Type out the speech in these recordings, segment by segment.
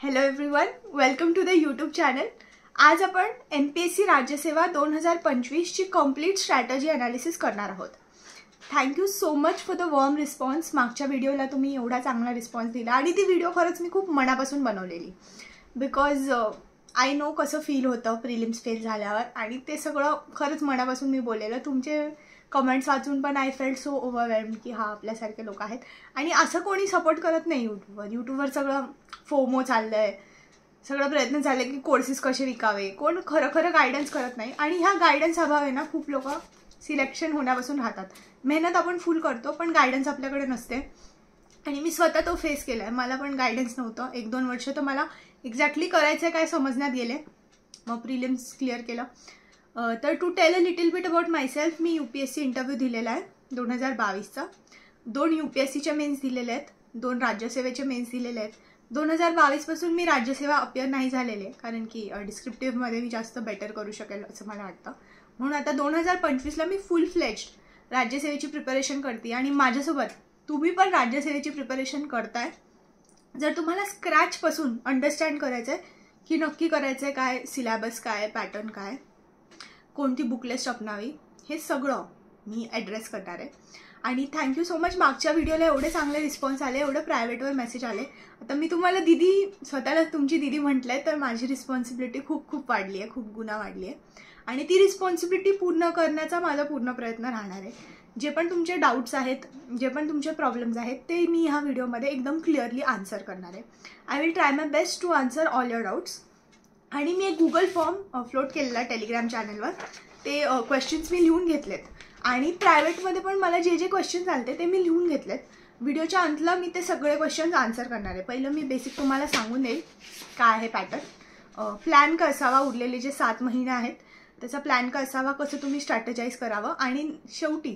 Hello everyone, welcome to the YouTube channel. आज आपण MPSC राज्यसेवा 2025 ची कंप्लीट स्ट्रॅटेजी एनालिसिस करणार आहोत। Thank you so much for the warm response. मागच्या व्हिडिओला तुम्ही एवढा चांगला रिस्पॉन्स दिला आणि ती व्हिडिओ खरंच मी खूप मनापासून बनवलेली, बिकॉज आय नो कसं फील होतं प्रिलिम्स फेल झाल्यावर, आणि ते सगळं खरंच मनापासून मी बोललेलं। तुमचे कमेंट्स वाचून पण आय फेल्ट सो ओव्हरवेल्म्ड की हा आपल्यासारखे लोक आहेत आणि असं कोणी सपोर्ट करत नाही यूट्यूबवर सगळं फोमो चाललंय, सगळं प्रयत्न चालले की कोर्सेस कसे विकावे, कोण खरं गायडन्स करत नाही। आणि ह्या गायडन्स अभावे ना खूप लोक सिलेक्शन होण्यापासून राहतात। मेहनत आपण फुल करतो पण गायडन्स आपल्याकडे नसते, आणि मी स्वतः तो फेस केलाय। मला पण गायडन्स नव्हतं। 1-2 वर्ष तर मला एक्झॅक्टली करायचं काय समजण्यात गेले, मग प्रिलिम्स क्लिअर केलं। तर to tell a little bit about myself, मी UPSC इंटरव्ह्यू दिलेला आहे 2022चा। 2 UPSCचे मेन्स दिलेले आहेत, 2 राज्यसेवेचे मेन्स दिलेले आहेत। 2022 पासून मी राज्यसेवा अपियर नाही झालेले, कारण की डिस्क्रिप्टिव्हमध्ये मी जास्त बेटर करू शकेल असं मला वाटतं। म्हणून आता 2025ला मी फुल फ्लेज्ड राज्यसेवेची प्रिपरेशन करते, आणि माझ्यासोबत तुम्ही पण राज्यसेवेची प्रिपरेशन करताय। जर तुम्हाला स्क्रॅचपासून अंडरस्टँड करायचं आहे की नक्की करायचं आहे काय, सिलेबस काय, पॅटर्न काय, कोणती बुक लिस्ट अपनावी, हे सगळं मी ॲड्रेस करणार आहे। आणि थँक्यू सो मच, मागच्या व्हिडिओला एवढे चांगले रिस्पॉन्स आले, एवढं प्रायव्हेटवर मेसेज आले। आता मी तुम्हाला दीदी, स्वतःला तुमची दीदी म्हटलंय, तर माझी रिस्पॉन्सिबिलिटी खूप वाढली आहे, खूप गुणा वाढली आहे, आणि ती रिस्पॉन्सिबिलिटी पूर्ण करण्याचा माझा पूर्ण प्रयत्न राहणार आहे। जे पण तुमचे डाऊट्स आहेत, जे पण तुमचे प्रॉब्लेम्स आहेत, ते मी ह्या व्हिडिओमध्ये एकदम क्लिअरली आन्सर करणार आहे। I will try my best to answer all your doubts. आणि मी एक गुगल फॉर्म अपलोड केलेला टेलिग्राम चॅनलवर, ते क्वेश्चन्स मी लिहून घेतलेत, आणि प्रायव्हेटमध्ये पण मला जे क्वेश्चन्स आले ते मी लिहून घेतलेत। व्हिडिओच्या अंतला मी ते सगळे क्वेश्चन्स आन्सर करणार आहे। पहिलं मी बेसिक तुम्हाला सांगून देईल काय आहे पॅटर्न, प्लॅन का असावा, उरलेले जे 7 महिने आहेत त्याचा प्लॅन का असावा, कसं तुम्ही स्ट्रॅटेजाइज करावं, आणि शेवटी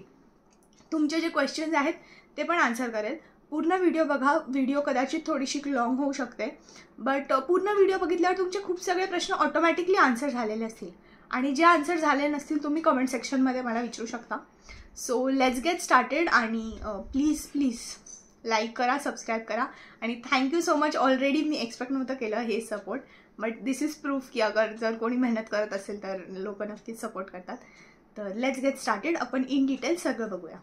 तुमचे जे क्वेश्चन्स आहेत ते पण आन्सर करेल। पूर्ण व्हिडिओ बघा, व्हिडिओ कदाचित थोडीशी लॉंग होऊ शकते, बट पूर्ण व्हिडिओ बघितल्यावर तुमचे खूप सगळे प्रश्न ऑटोमॅटिकली आन्सर झालेले असतील, आणि जे आन्सर झाले नसतील तुम्ही कमेंट सेक्शनमध्ये मला विचारू शकता। सो लेट्स गेट स्टार्टेड, आणि प्लीज लाईक करा, सबस्क्राईब करा, आणि थँक्यू सो मच। ऑलरेडी मी एक्सपेक्ट नव्हतं केलं हे support, but this is proof की जर कोणी मेहनत करत असेल तर लोक नक्कीच सपोर्ट करतात। तर लेट्स गेट स्टार्टेड, आपण इन डिटेल सगळं बघूया।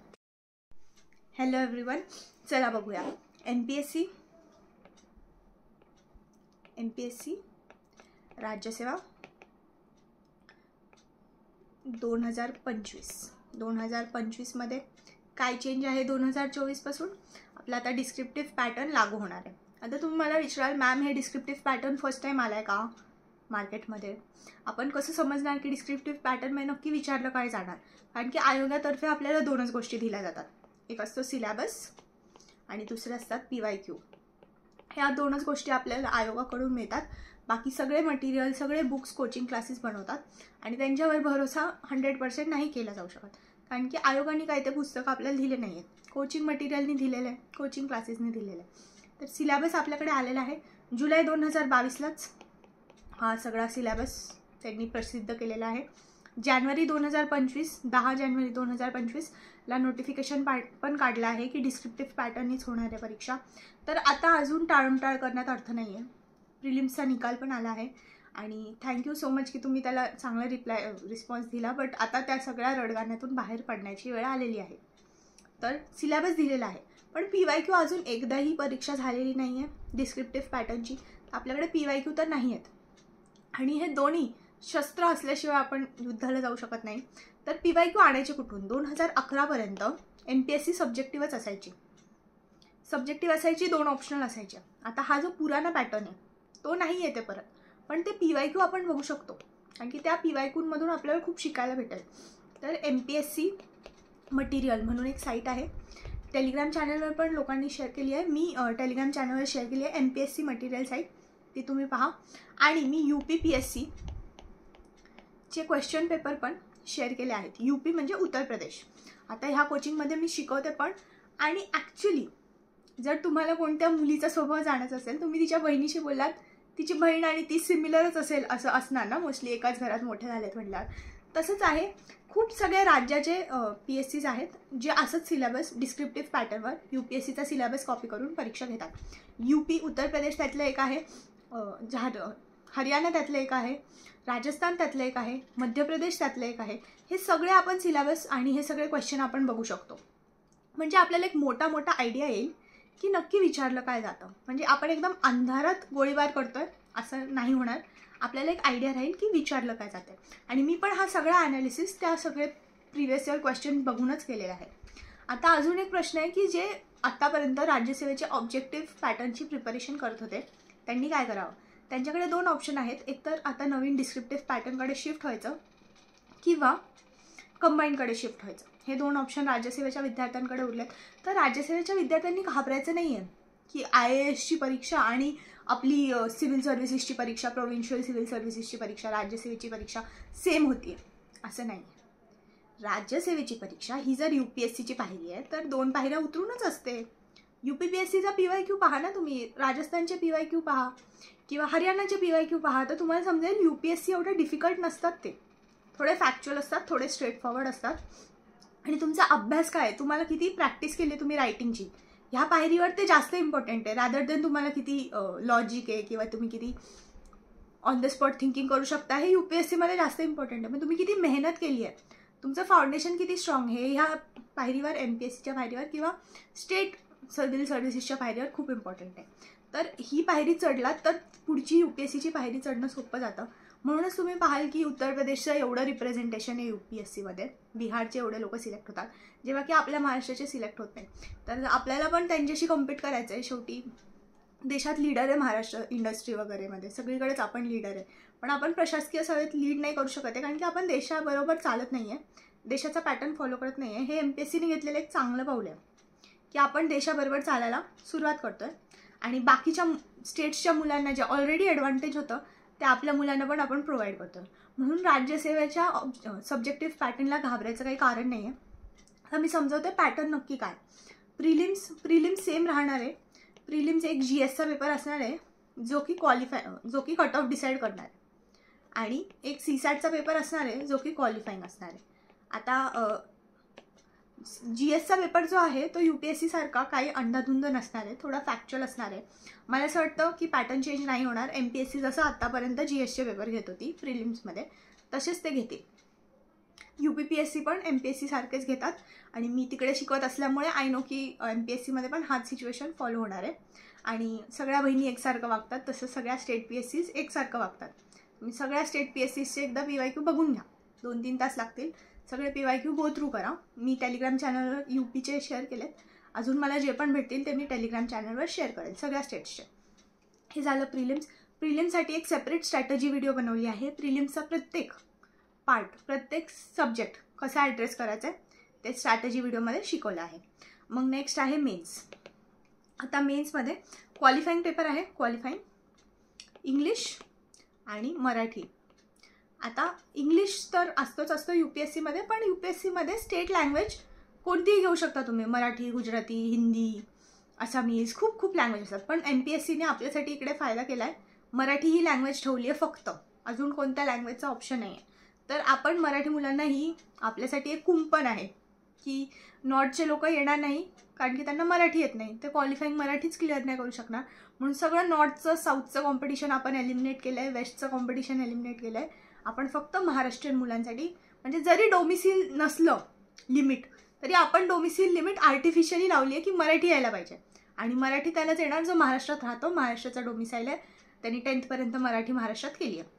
हॅलो एव्हरीवन, चला बघूया MPSC राज्यसेवा 2025 मध्ये काय चेंज आहे 2024 पासून। आपला आता डिस्क्रिप्टिव्ह पॅटर्न लागू होणार आहे। आता तुम्ही मला विचाराल, मॅम हे डिस्क्रिप्टिव्ह पॅटर्न फर्स्ट टाइम आलाय का मार्केटमध्ये? आपण कसं समजणार की डिस्क्रिप्टिव्ह पॅटर्न मध्ये नक्की विचारलं काय जाणार? कारण की आयोगातर्फे आपल्याला 2च गोष्टी दिल्या जातात, एक असतो सिलेबस आणि दुसरे असतात PYQ। ह्या 2च गोष्टी आपल्याला आयोगाकडून मिळतात। बाकी सगळे मटेरियल, सगळे बुक्स कोचिंग क्लासेस बनवतात, आणि त्यांच्यावर भरोसा 100% नाही केला जाऊ शकत, कारण की आयोगाने काय ते पुस्तक आपल्याला दिले नाही आहेत, कोचिंग मटेरियलनी दिलेलं आहे, कोचिंग क्लासेसनी दिलेलं आहे। तर सिलेबस आपल्याकडे आलेला आहे जुलै 2022लाच, हा सगळा सिलेबस त्यांनी प्रसिद्ध केलेला आहे। जानेवारी 2025, 10 जानेवारी 2025ला नोटिफिकेशन पण काढलं आहे की डिस्क्रिप्टिव्ह पॅटर्ननीच होणार आहे परीक्षा। तर आता अजून टाळमटाळ करण्यात अर्थ नाही आहे। प्रिलिम्सचा निकाल पण आला आहे, आणि थँक्यू सो मच की तुम्ही त्याला चांगला रिस्पॉन्स दिला, बट आता त्या सगळ्या रडगाण्यातून बाहेर पडण्याची वेळ आलेली आहे। तर सिलेबस दिलेला आहे, पण PYQ अजून एकदाही परीक्षा झालेली नाही आहे डिस्क्रिप्टिव्ह पॅटर्नची। आपल्याकडे PYQ तर नाही आहेत, आणि हे दोन्ही शस्त्र असल्याशिवाय आपण युद्धाला जाऊ शकत नाही। तर PYQ आणायचे कुठून? 2011 पर्यंत MPSC सब्जेक्टिव्हच असायची, 2 ऑप्शनल असायचे। आता हा जो पुराणा पॅटर्न आहे तो नाही येते परत, पण ते PYQ आपण बघू शकतो, कारण की त्या PYQ मधून आपल्याला खूप शिकायला भेटेल। तर MPSC मटेरियल म्हणून एक साईट आहे, टेलिग्राम चॅनलवर पण लोकांनी शेअर केली आहे, मी टेलिग्राम चॅनलवर शेअर केली आहे MPSC मटेरियल साईट, ती तुम्ही पहा। आणि मी UP-PSC चे क्वेश्चन पेपर पण शेअर केले आहेत। UP म्हणजे उत्तर प्रदेश। आता ह्या कोचिंगमध्ये मी शिकवते पण, आणि ॲक्च्युली जर तुम्हाला कोणत्या मुलीचा स्वभाव जाणायचा असेल, तुम्ही तिच्या बहिणीशी बोलात, तिची बहीण आणि ती सिमिलरच असेल असं असणार ना, मोस्टली एकाच घरात मोठे झालेत म्हटल्यावर। तसंच आहे, खूप सगळे राज्याचे PSCs आहेत जे असंच सिलेबस डिस्क्रिप्टिव्ह पॅटर्नवर UPSCचा सिलेबस कॉपी करून परीक्षा घेतात। UP उत्तर प्रदेश त्यातलं एक आहे, हरियाणा त्यातलं एक आहे, राजस्थान त्यातलं एक आहे, मध्य प्रदेश त्यातलं एक आहे. हे सगळे आपण सिलेबस आणि हे सगळे क्वेश्चन आपण बघू शकतो. म्हणजे आपल्याला एक मोठा आयडिया येईल की नक्की विचारलं काय जातं. म्हणजे आपण एकदम अंधारात गोळीबार करतोय असं नाही होणार. आपल्याला एक आयडिया राहील की विचारलं काय जातं. आणि मी पण हा सगळा ॲनालिसिस त्या सगळे प्रिव्हियस इयर क्वेश्चन बघूनच केलेला आहे. आता अजून एक प्रश्न आहे की जे आत्तापर्यंत राज्यसेवेचे ऑब्जेक्टिव्ह पॅटर्नची प्रिपरेशन करत होते त्यांनी काय करावं. त्यांच्याकडे 2 ऑप्शन आहेत. एक तर आता नवीन डिस्क्रिप्टिव्ह पॅटर्नकडे शिफ्ट व्हायचं किंवा कंबाईनकडे शिफ्ट व्हायचं. हे 2 ऑप्शन राज्यसेवेच्या विद्यार्थ्यांकडे उरले. तर राज्यसेवेच्या विद्यार्थ्यांनी घाबरायचं नाही आहे की IASची परीक्षा आणि आपली सिव्हिल सर्व्हिसेसची परीक्षा, प्रोव्हिन्शियल सिव्हिल सर्व्हिसेसची परीक्षा, राज्यसेवेची परीक्षा सेम होती असं नाही. राज्यसेवेची परीक्षा ही जर UPSCची पायरी आहे तर 2 पायऱ्या उतरूनच असते. UPPSCचा PYQ पहा ना तुम्ही, राजस्थानचे PYQ पहा किंवा हरियाणाचे PYQ पहा, तर तुम्हाला समजेल UPSC एवढे डिफिकल्ट नसतात. ते थोडे फॅक्च्युअल असतात, थोडे स्ट्रेट फॉरवर्ड असतात. आणि तुमचा अभ्यास काय, तुम्हाला किती प्रॅक्टिस केली तुम्ही रायटिंगची, ह्या पायरीवर ते जास्त इम्पॉर्टंट आहे रादर देन तुम्हाला किती लॉजिक आहे किंवा तुम्ही किती ऑन द स्पॉट थिंकिंग करू शकता. हे UPSCमध्ये जास्त इम्पॉर्टंट आहे. मग तुम्ही किती मेहनत केली आहे, तुमचं फाउंडेशन किती स्ट्रॉंग आहे, ह्या पायरीवर MPSCच्या पायरीवर किंवा स्टेट सिव्हिल सर्व्हिसेसच्या पायरीवर खूप इम्पॉर्टंट आहे. तर ही पायरी चढलात तर पुढची UPSCची पायरी चढणं सोपं जातं. म्हणूनच तुम्ही पाहाल की उत्तर प्रदेशचं एवढं रिप्रेझेंटेशन आहे UPSCमध्ये, बिहारचे एवढे लोक सिलेक्ट होतात जेव्हा की आपल्या महाराष्ट्राचे सिलेक्ट होत नाही. तर आपल्याला पण त्यांच्याशी कम्पीट करायचं आहे. शेवटी देशात लीडर आहे महाराष्ट्र, इंडस्ट्री वगैरेमध्ये सगळीकडेच आपण लीडर आहे. पण आपण प्रशासकीय सेवेत लीड नाही करू शकत आहे कारण की आपण देशाबरोबर चालत नाही आहे, देशाचा पॅटर्न फॉलो करत नाही आहे. हे MPSCने घेतलेलं एक चांगलं पाऊल आहे की आपण देशाबरोबर चालायला सुरुवात करतोय आणि बाकीच्या स्टेट्सच्या मुलांना जे ऑलरेडी ॲडव्हान्टेज होतं ते आपल्या मुलांना पण आपण प्रोव्हाइड करतो. म्हणून राज्यसेवेच्या सब्जेक्टिव्ह पॅटर्नला घाबरायचं काही कारण नाही आहे. आता मी समजवते पॅटर्न नक्की काय. प्रिलिम्स सेम राहणार आहे. प्रिलिम्स एक GSचा पेपर असणार आहे जो की कट ऑफ डिसाईड करणार आहे आणि एक CSATचा पेपर असणार आहे जो की क्वालिफाईंग असणार आहे. आता GSचा पेपर जो आहे तो UPSC सारखा काही अंधाधुंद नसणार आहे, थोडा फॅक्च्युअल असणार आहे. मला असं वाटतं की पॅटर्न चेंज नाही होणार. MPSC जसं आत्तापर्यंत GSचे पेपर घेत होती प्रिलिम्समध्ये तसेच ते घेतील. UPPSC पण MPSC सारखेच घेतात आणि मी तिकडे शिकवत असल्यामुळे आय नो की MPSCमध्ये पण हाच सिच्युएशन फॉलो होणार आहे. आणि सगळ्या बहिणी एकसारखं वागतात तसं सगळ्या स्टेट PSCs एकसारखं वागतात. तुम्ही सगळ्या स्टेट PSCsचे एकदा PYQ बघून घ्या, 2-3 तास लागतील. सगळे PYQ गो थ्रू करा. मी टेलिग्राम चॅनलवर UPचे शेअर केलेत. अजून मला जे पण भेटतील ते मी टेलिग्राम चॅनलवर शेअर करेल सगळ्या स्टेट्सचे. हे झालं प्रिलिम्स. प्रिलिम्ससाठी एक सेपरेट स्ट्रॅटेजी व्हिडिओ बनवली आहे. प्रिलिम्सचा प्रत्येक पार्ट, प्रत्येक सब्जेक्ट कसा ॲड्रेस करायचा आहे ते स्ट्रॅटेजी व्हिडिओमध्ये शिकवलं आहे. मग नेक्स्ट आहे मेन्स. आता मेन्समध्ये क्वालिफाईंग पेपर आहे. क्वालिफाईंग इंग्लिश आणि मराठी. आता इंग्लिश तर असतं UPSCमध्ये, पण UPSCमध्ये स्टेट लँग्वेज कोणतीही घेऊ शकता तुम्ही. मराठी, गुजराती, हिंदी, आसामीज, खूप लँग्वेज असतात. पण MPSCने आपल्यासाठी इकडे फायदा केला आहे, मराठी ही लँग्वेज ठेवली आहे फक्त, अजून कोणत्या लँग्वेजचा ऑप्शन नाही आहे. तर आपण मराठी मुलांना ही आपल्यासाठी एक कुंपण आहे की नॉर्थचे लोक येणार नाही कारण की त्यांना मराठी येत नाही, ते क्वालिफाईंग मराठीच क्लिअर नाही करू शकणार. म्हणून सगळं नॉर्थचं साऊथचं कॉम्पिटिशन आपण एलिमिनेट केलं आहे, वेस्टचं कॉम्पिटिशन एलिमिनेट केलं आहे. आपण फक्त महाराष्ट्रीयन मुलांसाठी, म्हणजे जरी डोमिसिल नसलं लिमिट तरी आपण डोमिसिल लिमिट आर्टिफिशियली लावली आहे की मराठी यायला पाहिजे. आणि मराठी त्यालाच येणार जो महाराष्ट्रात राहतो, महाराष्ट्राचा डोमिसाईल आहे, त्यांनी 10th पर्यंत मराठी महाराष्ट्रात केली आहे.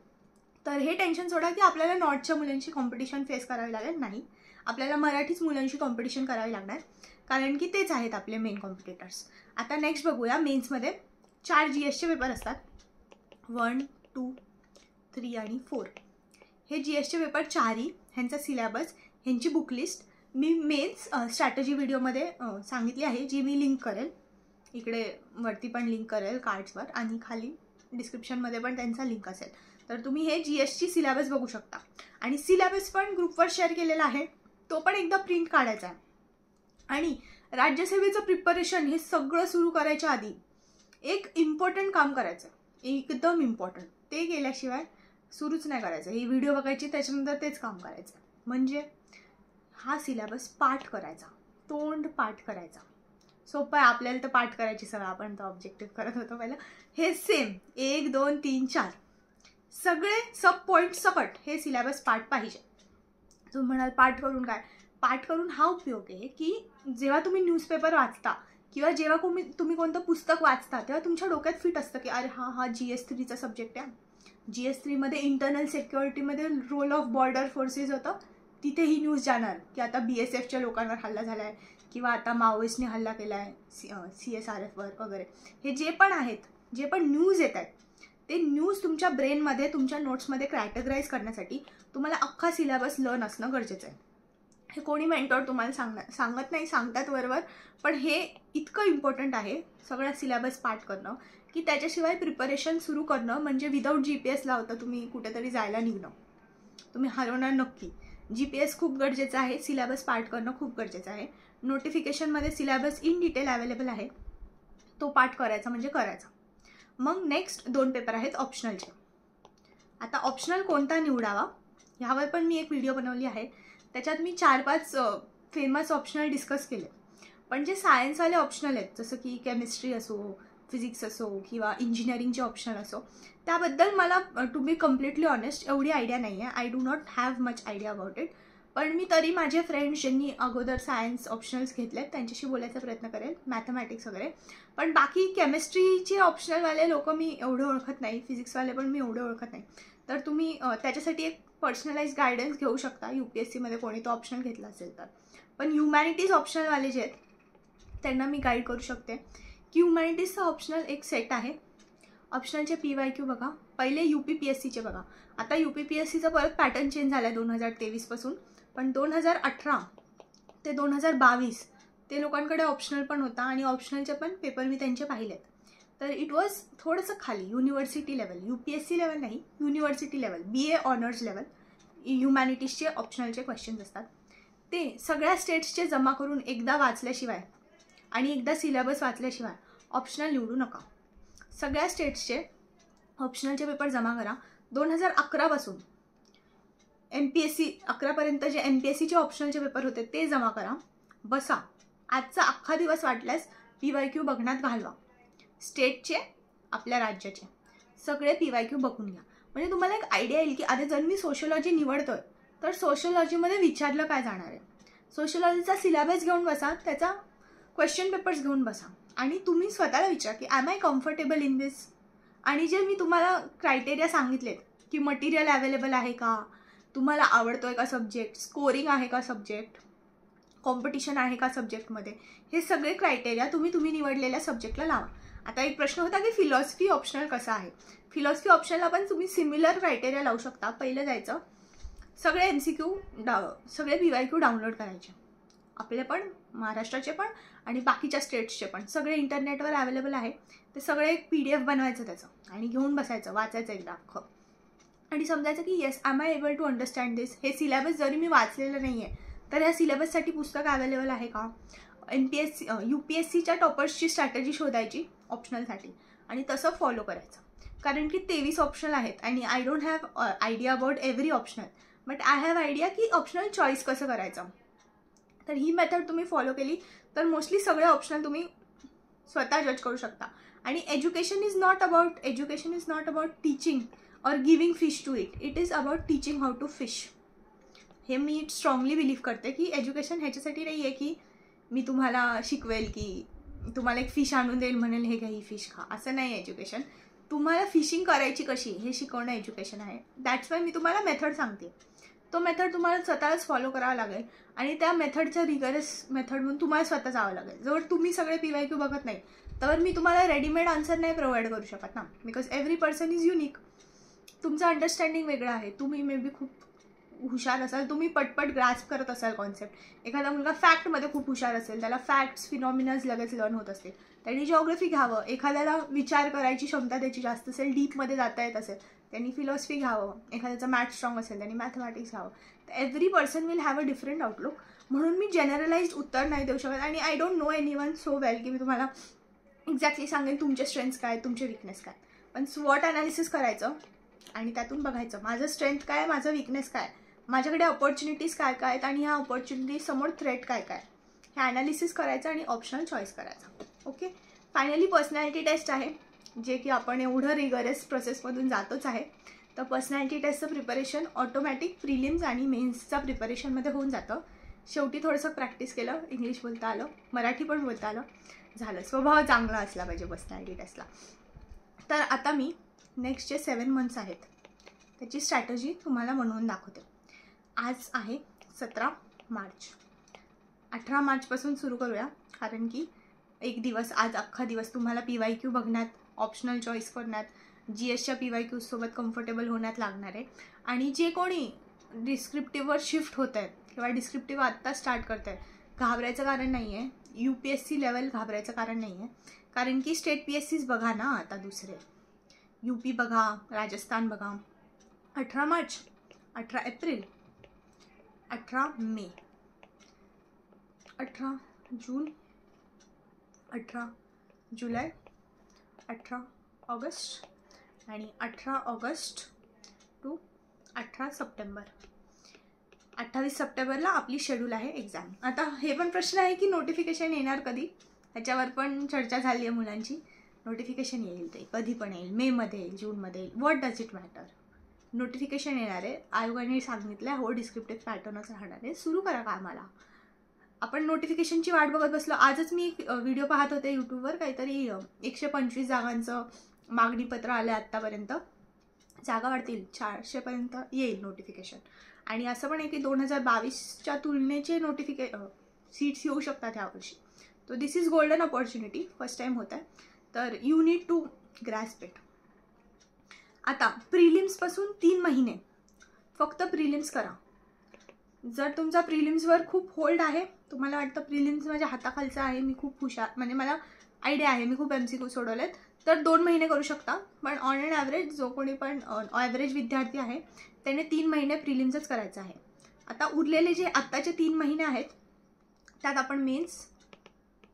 तर हे टेन्शन सोडा की आपल्याला नॉर्थच्या मुलांची कॉम्पिटिशन फेस करावी लागेल. नाही, आपल्याला मराठीच मुलांशी कॉम्पिटिशन करावी लागणार कारण की तेच आहेत आपले मेन कॉम्पिटिटर्स. आता नेक्स्ट बघूया. मेन्समध्ये 4 GSचे पेपर असतात, 1, 2, 3 आणि 4. हे GSचे पेपर 4ही, ह्यांचा सिलेबस, ह्यांची बुकलिस्ट मी मेन्स स्ट्रॅटेजी व्हिडिओमध्ये सांगितली आहे, जी मी लिंक करेल. इकडे वरती पण लिंक करेल कार्ड्सवर आणि खाली डिस्क्रिप्शनमध्ये पण त्यांचा लिंक असेल. तर तुम्ही हे GSची सिलेबस बघू शकता. आणि सिलेबस पण ग्रुपवर शेअर केलेला आहे, तो पण एकदा प्रिंट काढायचा आहे. आणि राज्यसेवेचं प्रिपरेशन हे सगळं सुरू करायच्या आधी एक इम्पॉर्टंट काम करायचं, एकदम इम्पॉर्टंट. ते केल्याशिवाय सुरूच नाही करायचं. ही व्हिडिओ बघायची, त्याच्यानंतर तेच काम करायचं. म्हणजे हा सिलेबस पाठ करायचा, तोंड पाठ करायचा. सोपं आहे, आपल्याला तर पाठ करायची सवय, आपण तर ऑब्जेक्टिव्ह करत होतो पहिलं. हे सेम 1 2 3 4 सगळे सब पॉईंट सकट हे सिलेबस पाठ पाहिजे. तुम्ही म्हणाल पाठ करून काय? पाठ करून हा उपयोग आहे की जेव्हा तुम्ही न्यूजपेपर वाचता किंवा जेव्हा तुम्ही कोणतं पुस्तक वाचता तेव्हा तुमच्या डोक्यात फिट असतं की अरे हा GS3चा सब्जेक्ट आहे. GS3मध्ये इंटरनल सिक्युरिटीमध्ये रोल ऑफ बॉर्डर फोर्सेस होतं, तिथे ही न्यूज जाणार की आता BSFच्या लोकांवर हल्ला झाला आहे किंवा आता माओइस्टने हल्ला केला आहे CSRFवर वगैरे. हे जे पण आहेत, जे पण न्यूज येत आहेत ते न्यूज तुमच्या ब्रेनमध्ये, तुमच्या नोट्समध्ये कॅटेगराईज करण्यासाठी तुम्हाला अख्खा सिलेबस लर्न असणं गरजेचं आहे. हे कोणी मेंटॉर तुम्हाला सांगत नाही, सांगतात बरोबर, पण हे इतकं इम्पॉर्टंट आहे सगळा सिलेबस पाठ करणं की त्याच्याशिवाय प्रिपरेशन सुरू करणं म्हणजे विदाऊट GPS लावता तुम्ही कुठेतरी जायला निघणं, तुम्ही हरवणार नक्की. GPS खूप गरजेचं आहे, सिलेबस पाठ करणं खूप गरजेचं आहे. नोटिफिकेशनमध्ये सिलेबस इन डिटेल अवेलेबल आहे, तो पाठ करायचा म्हणजे करायचा. मग नेक्स्ट 2 पेपर आहेत ऑप्शनलचे. आता ऑप्शनल कोणता निवडावा ह्यावर पण मी एक व्हिडिओ बनवली आहे, त्याच्यात मी 4-5 फेमस ऑप्शनल डिस्कस केले. पण जे सायन्सवाले ऑप्शनल आहेत जसं की केमिस्ट्री असो, फिजिक्स असो किंवा इंजिनिअरिंगचे ऑप्शनल असो, त्याबद्दल मला टू बी कम्प्लिटली ऑनेस्ट एवढी आयडिया नाही आहे. I do not have much idea about it. पण मी तरी माझे फ्रेंड्स ज्यांनी अगोदर सायन्स ऑप्शनल्स घेतलेत त्यांच्याशी बोलायचा प्रयत्न करेल, मॅथमॅटिक्स वगैरे. पण बाकी केमिस्ट्रीचे ऑप्शनलवाले लोक मी एवढे ओळखत नाही, फिजिक्सवाले पण मी एवढे ओळखत नाही. तर तुम्ही त्याच्यासाठी एक पर्सनलाइज गायडन्स घेऊ शकता UPSCमध्ये कोणी तो ऑप्शन घेतला असेल तर. पण ह्युमॅनिटीज ऑप्शनलवाले जे आहेत त्यांना मी गाईड करू शकते की ह्युमॅनिटीजचा ऑप्शनल एक सेट आहे. ऑप्शनलचे PYQ बघा, पहिले UPPSCचे बघा. आता UPPSCचा परत पॅटर्न चेंज झाला आहे 2023 पासून, पण 2018 ते 2022 ते लोकांकडे ऑप्शनल पण होता आणि ऑप्शनलचे पण पेपर मी त्यांचे पाहिलेत. तर इट वॉज थोडंसं खाली युनिव्हर्सिटी लेवल, UPSC लेवल नाही, university level, BA honours level ह्युमॅनिटीजचे ऑप्शनलचे क्वेश्चन्स असतात. ते सगळ्या स्टेट्सचे जमा करून एकदा वाचल्याशिवाय आणि एकदा सिलेबस वाचल्याशिवाय ऑप्शनल निवडू नका. सगळ्या स्टेट्सचे ऑप्शनलचे पेपर जमा करा. 2011 पासून MPSC 11पर्यंत जे MPSCचे ऑप्शनलचे पेपर होते ते जमा करा. बसा, आजचा अख्खा दिवस वाटल्यास PYQ बघण्यात घालवा. स्टेटचे, आपल्या राज्याचे सगळे PYQ बघून घ्या. म्हणजे तुम्हाला एक आयडिया येईल की अरे जर मी सोशियोलॉजी निवडतोय तर सोशियोलॉजीमध्ये विचारलं काय जाणार आहे. सोशियोलॉजीचा सिलेबस घेऊन बसा, त्याचा क्वेश्चन पेपर्स घेऊन बसा आणि तुम्ही स्वतःला विचारा की am I comfortable in this. आणि जे मी तुम्हाला क्रायटेरिया सांगितलेत की मटेरियल अवेलेबल आहे का, तुम्हाला आवडतो आहे का सब्जेक्ट, स्कोरिंग आहे का सब्जेक्ट, कॉम्पिटिशन आहे का सब्जेक्टमध्ये, हे सगळे क्रायटेरिया तुम्ही निवडलेल्या सब्जेक्टला लावा. आता एक प्रश्न होता की फिलॉसॉफी ऑप्शनल कसा आहे. फिलॉसॉफी ऑप्शनला पण तुम्ही सिमिलर क्रायटेरिया लावू शकता. पहिलं जायचं, सगळे MCQ सगळे PYQ डाउनलोड करायचे, आपले पण, महाराष्ट्राचे पण आणि बाकीच्या स्टेट्सचे पण, सगळे इंटरनेटवर अवेलेबल आहे. ते सगळे एक PDF बनवायचं त्याचं आणि घेऊन बसायचं, वाचायचं एकदा अख्खं आणि समजायचं की yes am I able to understand this. हे सिलेबस जरी मी वाचलेलं नाही आहे तर ह्या सिलेबससाठी पुस्तक अवेलेबल आहे का. UPSCच्या टॉपर्सची स्ट्रॅटेजी शोधायची ऑप्शनलसाठी आणि तसं फॉलो करायचं. कारण की 23 ऑप्शनल आहेत आणि I don't have idea about every optional, but I have idea की ऑप्शनल चॉईस कसं करायचं. तर ही मेथड तुम्ही फॉलो केली तर मोस्टली सगळे ऑप्शनल तुम्ही स्वतः जज करू शकता. आणि education is not about teaching or giving fish to it is about teaching how to fish. हे मी स्ट्रॉंगली बिलीव्ह करते की एज्युकेशन ह्याच्यासाठी नाही आहे की मी तुम्हाला शिकवेल की तुम्हाला एक फिश आणून देईल म्हणेल हे घ्या ही फिश खा, असं नाही. एज्युकेशन तुम्हाला फिशिंग करायची कशी हे शिकवणं एज्युकेशन आहे. दॅट्स वाय मी तुम्हाला मेथड सांगते. तो मेथड तुम्हाला स्वतःच फॉलो करावा लागेल आणि त्या मेथडच्या रिगरस मेथड म्हणून तुम्हाला स्वतः जावं लागेल. जर तुम्ही सगळे PYQ बघत नाही तर मी तुम्हाला रेडीमेड आन्सर नाही प्रोव्हाइड करू शकत ना, because every person is unique. तुमचं अंडरस्टँडिंग वेगळं आहे. तुम्ही मे बी खूप हुशार असाल, तुम्ही पटपट ग्रास्प करत असाल कॉन्सेप्ट. एखादा मुलगा फॅक्टमध्ये खूप हुशार असेल, त्याला फॅक्ट्स फिनॉमिनाज लगेच लर्न होत असतील, त्यांनी जिओग्राफी घ्यावं. एखाद्याला विचार करायची क्षमता त्याची जास्त असेल, डीपमध्ये जाता येत असेल, त्यांनी फिलॉसॉफी घ्यावं. एखाद्याचं मॅथ्स स्ट्रॉंग असेल त्यांनी मॅथमॅटिक्स घ्यावं. Every person will have a different outlook. म्हणून मी जनरलाइज्ड उत्तर नाही देऊ शकत आणि I don't know anyone so well की मी तुम्हाला एक्झॅक्टली सांगेन तुमचे स्ट्रेंथ्स काय, तुमचे विकनेस काय. पण स्वॉट अनालिसिस करायचं आणि त्यातून बघायचं माझं स्ट्रेंथ काय, माझं विकनेस काय, माझ्याकडे अपॉर्च्युनिटीज काय काय आहेत आणि ह्या अपॉर्च्युनिटीज समोर थ्रेट काय काय, हे ॲनालिसिस करायचं आणि ऑप्शनल चॉईस करायचा. ओके. फायनली पर्सनॅलिटी टेस्ट आहे, जे की आपण एवढं रिगरस प्रोसेसमधून जातोच आहे. तर पर्सनॅलिटी टेस्टचं प्रिपरेशन ऑटोमॅटिक प्रिलिम्स आणि मेन्सचा प्रिपरेशनमध्ये होऊन जातं. शेवटी थोडंसं प्रॅक्टिस केलं, इंग्लिश बोलता आलं, मराठी पण बोलता आलं, झालं. स्वभाव चांगला असला पाहिजे पर्सनॅलिटी टेस्टला. तर आता मी नेक्स्ट जे 7 मंथ्स आहेत त्याची स्ट्रॅटजी तुम्हाला बनवून दाखवते. आज आहे 17 मार्च. 18 मार्चपासून सुरू करूया, कारण की एक दिवस, आज अख्खा दिवस तुम्हाला PYQ बघण्यात, ऑप्शनल चॉईस करण्यात, GSच्या PYQ सोबत कम्फर्टेबल होण्यात लागणार आहे. आणि जे कोणी डिस्क्रिप्टिव्हवर शिफ्ट होत आहेत किंवा डिस्क्रिप्टिव्ह आत्ता स्टार्ट करत आहेत, घाबरायचं कारण नाही आहे. UPSC लेवल घाबरायचं कारण नाही आहे, कारण की स्टेट PSCs बघा ना आता, दुसरे UP बघा, राजस्थान बघा. 18 मार्च, 18 एप्रिल, 18 मे, 18 जून, 18 जुलै, 18 ऑगस्ट आणि 18 ऑगस्ट टू 18 सप्टेंबर. 28 सप्टेंबरला आपली शेड्यूल आहे एक्झाम. आता हे पण प्रश्न आहे की नोटिफिकेशन येणार कधी, ह्याच्यावर पण चर्चा झाली आहे मुलांची. नोटिफिकेशन येईल, ते कधी पण येईल, मेमध्ये येईल, जूनमध्ये येईल, what does it matter. Notification येणार आहे, आयोगाने सांगितलं आहे, हो डिस्क्रिप्टिव्ह पॅटर्नच राहणार आहे, सुरू करा कामाला. आपण नोटिफिकेशनची वाट बघत बसलो. आजच मी एक व्हिडिओ पाहत होते यूट्यूबवर, काहीतरी 125 जागांचं मागणीपत्र आलं आत्तापर्यंत. जागा वाढतील, 400पर्यंत येईल नोटिफिकेशन. आणि असं पण आहे की 2022च्या तुलनेचे सीट्स येऊ शकतात ह्यावर्षी. तो this is golden opportunity, first time होत आहे, तर you need to grasp it. आता प्रिलिम्सपासून 3 महिने फक्त प्रिलिम्स करा. जर तुमचा प्रिलिम्सवर खूप होल्ड आहे, तुम्हाला वाटतं प्रिलिम्स माझ्या हाताखालचं आहे, मी खूप हुशार, म्हणजे मला आयडिया आहे, मी खूप MCQ सोडवलेत, तर 2 महिने करू शकता. पण ऑन अँड ॲव्हरेज जो कोणी पण ॲव्हरेज विद्यार्थी आहे त्याने 3 महिने प्रिलिम्सच करायचं आहे. आता उरलेले जे आत्ताचे 3 महिने आहेत त्यात आपण मेन्स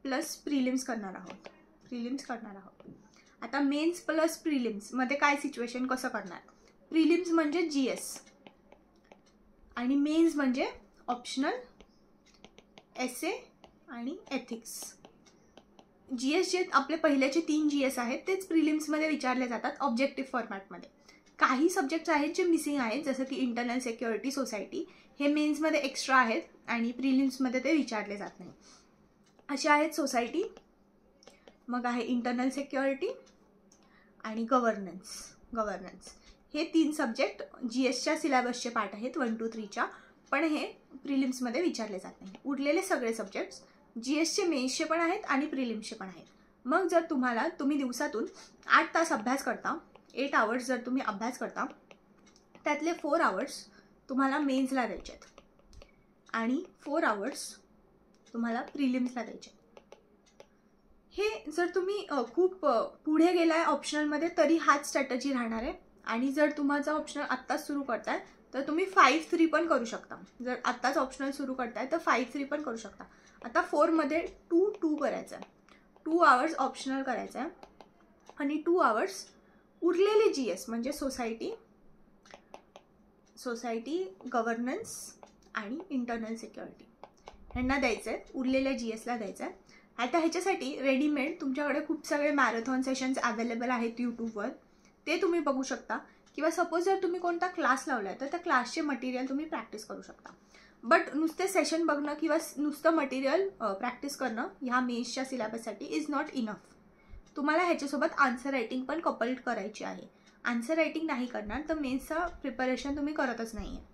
प्लस प्रिलिम्स करणार आहोत. आता मेन्स प्लस प्रिलिम्समध्ये काय सिच्युएशन, कसं करणार. प्रिलिम्स म्हणजे GS आणि मेन्स म्हणजे ऑप्शनल, एसे आणि एथिक्स. GS जे आपले पहिल्याचे 3 GS आहेत तेच प्रिलिम्समध्ये विचारले जातात ऑब्जेक्टिव्ह फॉर्मॅटमध्ये. काही सब्जेक्ट्स आहेत जे मिसिंग आहेत, जसं की इंटरनल सिक्युरिटी, सोसायटी, हे मेन्समध्ये एक्स्ट्रा आहेत आणि प्रिलिम्समध्ये ते विचारले जात नाही. असे आहेत सोसायटी, मग आहे इंटरनल सिक्युरिटी आणि गव्हर्नन्स. हे 3 सब्जेक्ट GSच्या सिलेबसचे पार्ट आहेत 1, 2, 3च्या, पण हे प्रिलिम्समध्ये विचारले जात नाही. उरलेले सगळे सब्जेक्ट्स GSचे मेन्सचे पण आहेत आणि प्रिलिम्सचे पण आहेत. मग जर तुम्ही दिवसातून 8 तास अभ्यास करता, 8 आवर्स जर तुम्ही अभ्यास करता, त्यातले 4 आवर्स तुम्हाला मेन्सला द्यायचे आहेत आणि 4 आवर्स तुम्हाला प्रिलिम्सला द्यायचे. हे जर तुम्ही खूप पुढे गेलाय ऑप्शनलमध्ये तरी हाच स्ट्रॅटजी राहणार आहे. आणि जर तुमचा ऑप्शनल आत्ताच सुरू करताय तर तुम्ही 5-3 पण करू शकता. जर आत्ताच ऑप्शनल सुरू करताय तर 5-3 पण करू शकता. आता 4मध्ये 2-2 करायचं आहे, 2 आवर्स ऑप्शनल करायचं आहे आणि 2 आवर्स उरलेले GS म्हणजे सोसायटी, गव्हर्नन्स आणि इंटरनल सिक्युरिटी ह्यांना द्यायचं आहे, उरलेल्या GSला द्यायचं आहे. आता ह्याच्यासाठी रेडीमेड तुमच्याकडे खूप सगळे मॅरेथॉन सेशन्स अवेलेबल आहेत यूट्यूबवर, ते तुम्ही बघू शकता. किंवा सपोज जर तुम्ही कोणता क्लास लावला आहे तर त्या क्लासचे मटेरियल तुम्ही प्रॅक्टिस करू शकता. बट नुसते सेशन बघणं किंवा नुसतं मटेरियल प्रॅक्टिस करणं ह्या मेन्सच्या सिलेबससाठी इज नॉट इनफ. तुम्हाला ह्याच्यासोबत आन्सर रायटिंग पण कपल्ड करायची आहे. आन्सर रायटिंग नाही करणार तर मेन्सचं प्रिपरेशन तुम्ही करतच नाही आहे.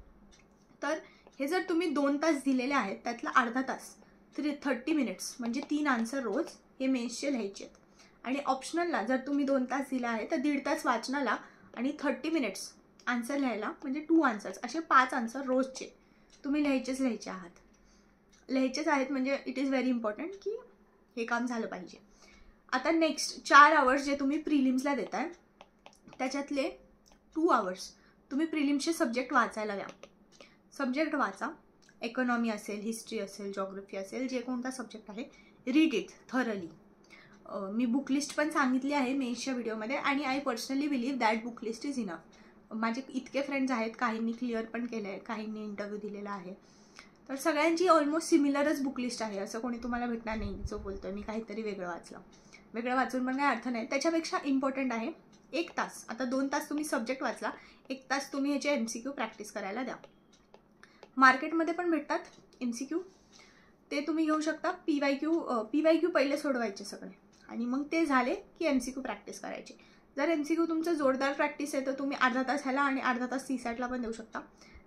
तर हे जर तुम्ही 2 तास दिलेले आहेत त्यातला अर्धा तास 30 मिनिट्स म्हणजे 3 आन्सर रोज हे मेन्सचे लिहायचे आहेत. आणि ऑप्शनलला जर तुम्ही 2 तास दिला आहे तर 1.5 तास वाचनाला आणि 30 मिनिट्स आन्सर लिहायला, म्हणजे 2 आन्सर्स, असे 5 आन्सर रोजचे तुम्ही लिहायचेच आहेत. म्हणजे इट इज व्हेरी इम्पॉर्टंट की हे काम झालं पाहिजे. आता नेक्स्ट 4 आवर्स जे तुम्ही प्रिलिम्सला देताय त्याच्यातले 2 आवर्स तुम्ही प्रिलिम्सचे सब्जेक्ट वाचायला द्या. सब्जेक्ट वाचा, इकॉनॉमी असेल, हिस्ट्री असेल, जॉग्रफी असेल, जे कोणता सब्जेक्ट आहे, read it thoroughly. Me book list पण सांगितली आहे मेन्सच्या व्हिडिओमध्ये आणि I personally believe that book list is enough. माझे इतके फ्रेंड्स आहेत, काहींनी क्लिअर पण केलं आहे, काहींनी इंटरव्ह्यू दिलेला आहे. तर सगळ्यांची ऑलमोस्ट सिमिलरच बुक लिस्ट आहे, असं कोणी तुम्हाला भेटणार नाही जो बोलतोय मी काहीतरी वेगळं वाचलं. वेगळं वाचून पण काही अर्थ नाही. त्याच्यापेक्षा इम्पॉर्टंट आहे 1 तास. आता 2 तास तुम्ही सब्जेक्ट वाचला, 1 तास तुम्ही ह्याचे MCQ प्रॅक्टिस करायला द्या. मार्केटमध्ये पण भेटतात MCQ, ते तुम्ही घेऊ शकता. PYQ पहिले सोडवायचे सगळे आणि मग ते झाले की MCQ प्रॅक्टिस करायचे. जर MCQ तुमचं जोरदार प्रॅक्टिस आहे तर तुम्ही अर्धा तास ह्याला आणि अर्धा तास CSATला पण देऊ शकता.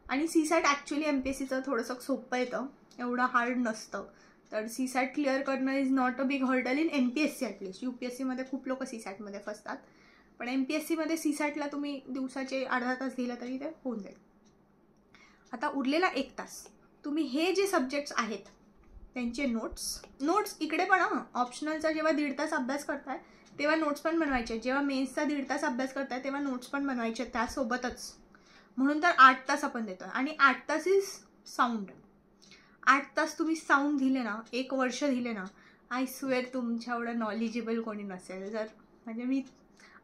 आणि CSAT ॲक्च्युली MPSCचं थोडंसं सोपं येतं, एवढं हार्ड नसतं. तर CSAT क्लिअर करणं is not a big hurdle in MPSC at least. UPSCमध्ये खूप लोक CSATमध्ये फसतात, पण MPSCमध्ये CSATला तुम्ही दिवसाचे अर्धा तास दिला तरी ते होऊन जाईल. आता उरलेला 1 तास तुम्ही हे जे सब्जेक्ट्स आहेत त्यांचे नोट्स इकडे पण ऑप्शनलचा जेव्हा 1.5 तास अभ्यास करताय तेव्हा नोट्स पण बनवायचे, जेव्हा मेन्सचा 1.5 तास अभ्यास करताय तेव्हा नोट्स पण बनवायचे त्यासोबतच. म्हणून तर 8 तास आपण देतो. आणि 8 तास इज साऊंड. 8 तास तुम्ही साऊंड दिले ना, 1 वर्ष दिले ना, आय स्वेअर तुमच्या एवढं नॉलेजेबल कोणी नसेल. जर म्हणजे मी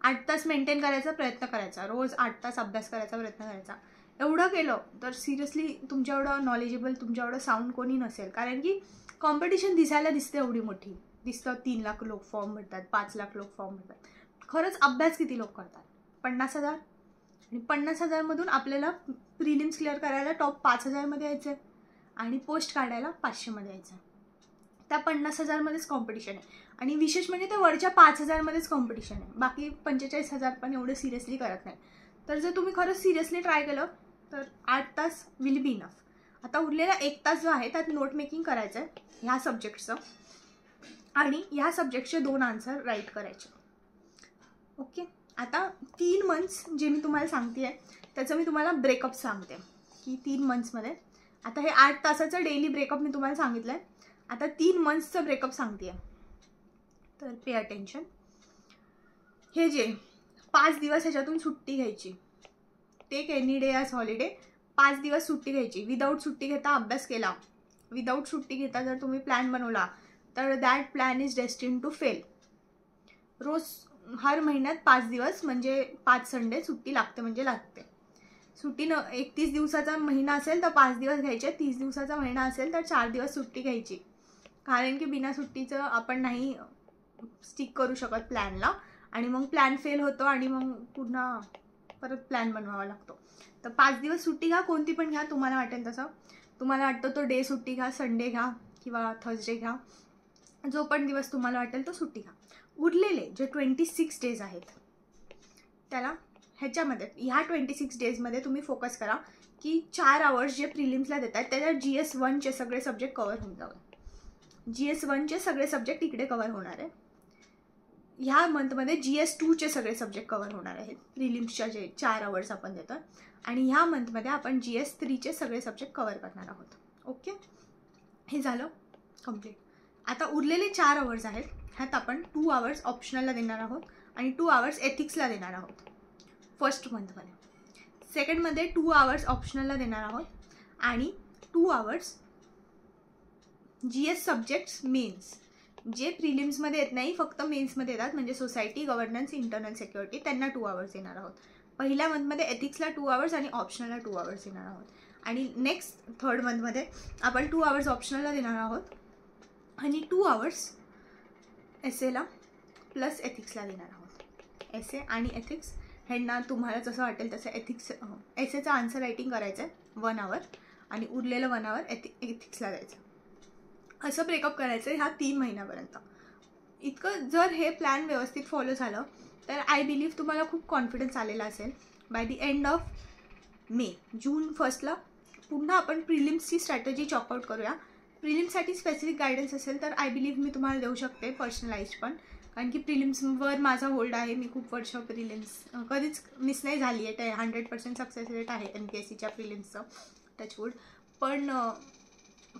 8 तास मेंटेन करायचा प्रयत्न करायचा, रोज 8 तास अभ्यास करायचा प्रयत्न करायचा. एवढं केलं तर सिरियसली तुमच्या एवढं नॉलेजेबल, तुमच्या एवढं साऊंड कोणी नसेल. कारण की कॉम्पिटिशन दिसायला दिसते एवढी मोठी दिसतं. 3 लाख लोक फॉर्म भरतात, 5 लाख लोक फॉर्म भरतात. खरंच अभ्यास किती लोक करतात? 50,000. आणि 50,000मधून आपल्याला प्रिलिम्स क्लिअर करायला टॉप 5,000मध्ये यायचं आहे आणि पोस्ट काढायला 500मध्ये यायचं आहे. त्या 50,000मध्येच कॉम्पिटिशन आहे. आणि विशेष म्हणजे त्या वरच्या 5,000मध्येच कॉम्पिटिशन आहे. बाकी 45,000 पण एवढं सिरियसली करत नाही. तर जर तुम्ही खरंच सिरियसली ट्राय केलं तर 8 तास विल बी इनफ. आता उरलेला 1 तास जो आहे त्यात नोट मेकिंग करायचं आहे ह्या सब्जेक्टचं, आणि ह्या सब्जेक्टचे 2 आन्सर राईट करायचे. ओके. आता 3 मंथ्स जे मी तुम्हाला सांगते आहे त्याचं मी तुम्हाला ब्रेकअप सांगते की 3 मंथ्समध्ये, आता हे 8 तासाचं डेली ब्रेकअप मी तुम्हाला सांगितलं आहे. आता 3 मंथ्सचं ब्रेकअप सांगते आहे. तर पे अटेन्शन. हे जे 5 दिवस ह्याच्यातून सुट्टी घ्यायची, take any day as holiday. 5 दिवस सुट्टी घ्यायची. विदाऊट सुट्टी घेता अभ्यास केला, विदाऊट सुट्टी घेता जर तुम्ही प्लॅन बनवला तर that plan is destined to fail. रोज हर महिन्यात 5 दिवस म्हणजे 5 संडे सुट्टी लागते म्हणजे लागते. सुट्टी 31 दिवसाचा महिना असेल तर 5 दिवस घ्यायचे, 30 दिवसाचा महिना असेल तर 4 दिवस सुट्टी घ्यायची. कारण की बिना सुट्टीचं आपण नाही स्टिक करू शकत प्लॅनला, आणि मग प्लॅन फेल होतो आणि मग पुन्हा परत प्लॅन बनवावा लागतो. तर 5 दिवस सुट्टी घ्या, कोणती पण घ्या तुम्हाला वाटेल तसं. तुम्हाला वाटतं तो डे सुट्टी घ्या, संडे घ्या किंवा थर्सडे घ्या, जो पण दिवस तुम्हाला वाटेल तो सुट्टी घ्या. उरलेले जे 26 डेज आहेत त्याला ह्याच्यामध्ये ह्या 26 डेजमध्ये तुम्ही फोकस करा की 4 आवर्स जे प्रिलिम्सला देत आहेत त्याच्यात GS1चे सगळे सब्जेक्ट कवर होऊन जावे. GS1चे सगळे सब्जेक्ट इकडे कवर होणार आहे. ह्या मंथमध्ये GS2चे सगळे सब्जेक्ट कवर होणार आहेत प्रिलिम्सच्या जे 4 आवर्स आपण देतो. आणि ह्या मंथमध्ये आपण GS3चे सगळे सब्जेक्ट कवर करणार आहोत. ओके, हे झालं कम्प्लीट. आता उरलेले 4 आवर्स आहेत ह्यात आपण 2 आवर्स ऑप्शनलला देणार आहोत आणि 2 आवर्स एथिक्सला देणार आहोत फर्स्ट मंथमध्ये. सेकंडमध्ये 2 आवर्स ऑप्शनलला देणार आहोत आणि 2 आवर्स GS सब्जेक्ट्स मेन्स जे प्रिलिम्समध्ये येत नाही, फक्त मेन्समध्ये येतात, म्हणजे सोसायटी, गव्हर्नन्स, इंटरनल सिक्युरिटी, त्यांना 2 आवर्स देणार आहोत. पहिल्या मंथमध्ये एथिक्सला 2 आवर्स आणि ऑप्शनलला 2 आवर्स देणार आहोत. आणि नेक्स्ट 3rd मंथमध्ये आपण 2 आवर्स ऑप्शनलला देणार आहोत आणि 2 आवर्स एसेला प्लस एथिक्सला देणार आहोत. एसे आणि एथिक्स ह्यांना तुम्हाला जसं वाटेल तसं एसेचं आन्सर रायटिंग करायचं आहे 1 आवर आणि उरलेलं 1 आवर एथिक्सला द्यायचं. असं ब्रेकअप करायचं ह्या 3 महिन्यापर्यंत. इतकं जर हे प्लॅन व्यवस्थित फॉलो झालं तर आय बिलीव्ह तुम्हाला खूप कॉन्फिडन्स आलेला असेल. By the end of May, June 1st पुन्हा आपण प्रिलिम्सची स्ट्रॅटेजी चॉकआउट करूया. प्रिलिम्ससाठी स्पेसिफिक गायडन्स असेल तर आय बिलीव्ह मी तुम्हाला देऊ शकते पर्सनलाइज पण, कारण की प्रिलिम्सवर माझा होल्ड आहे. मी खूप वर्ष प्रिलिम्स कधीच मिस नाही झाली आहे. 100% सक्सेस रेट आहे MPSCच्या प्रिलिम्सचं, टचवूड. पण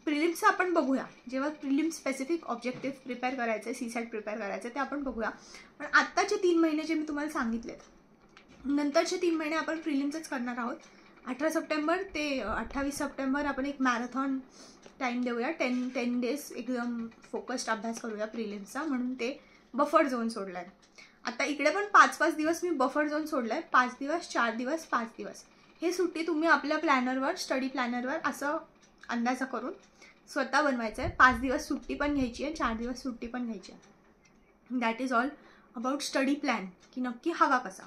प्रिलिम्सचं आपण बघूया जेव्हा प्रिलिम्स स्पेसिफिक ऑब्जेक्टिव्ह प्रिपेअर करायचे, CSAT प्रिपेअर करायचे ते आपण बघूया. पण आत्ताचे 3 महिने जे मी तुम्हाला सांगितलेत, नंतरचे 3 महिने आपण प्रिलिम्सच करणार आहोत. 18 सप्टेंबर ते 28 सप्टेंबर आपण एक मॅरेथॉन टाईम देऊया. 10 डेज एकदम फोकस्ड अभ्यास करूया प्रिलिम्सचा, म्हणून ते बफर झोन सोडला आहे. आता इकडे पण 5-5 दिवस मी बफर झोन सोडला आहे. 5 दिवस, 4 दिवस, 5 दिवस. हे सुट्टी तुम्ही आपल्या प्लॅनरवर, स्टडी प्लॅनरवर असं अंदाजा करून स्वतः बनवायचं आहे. 5 दिवस सुट्टी पण घ्यायची आहे, 4 दिवस सुट्टी पण घ्यायची आहे. That is all about study plan, की नक्की हवा कसा.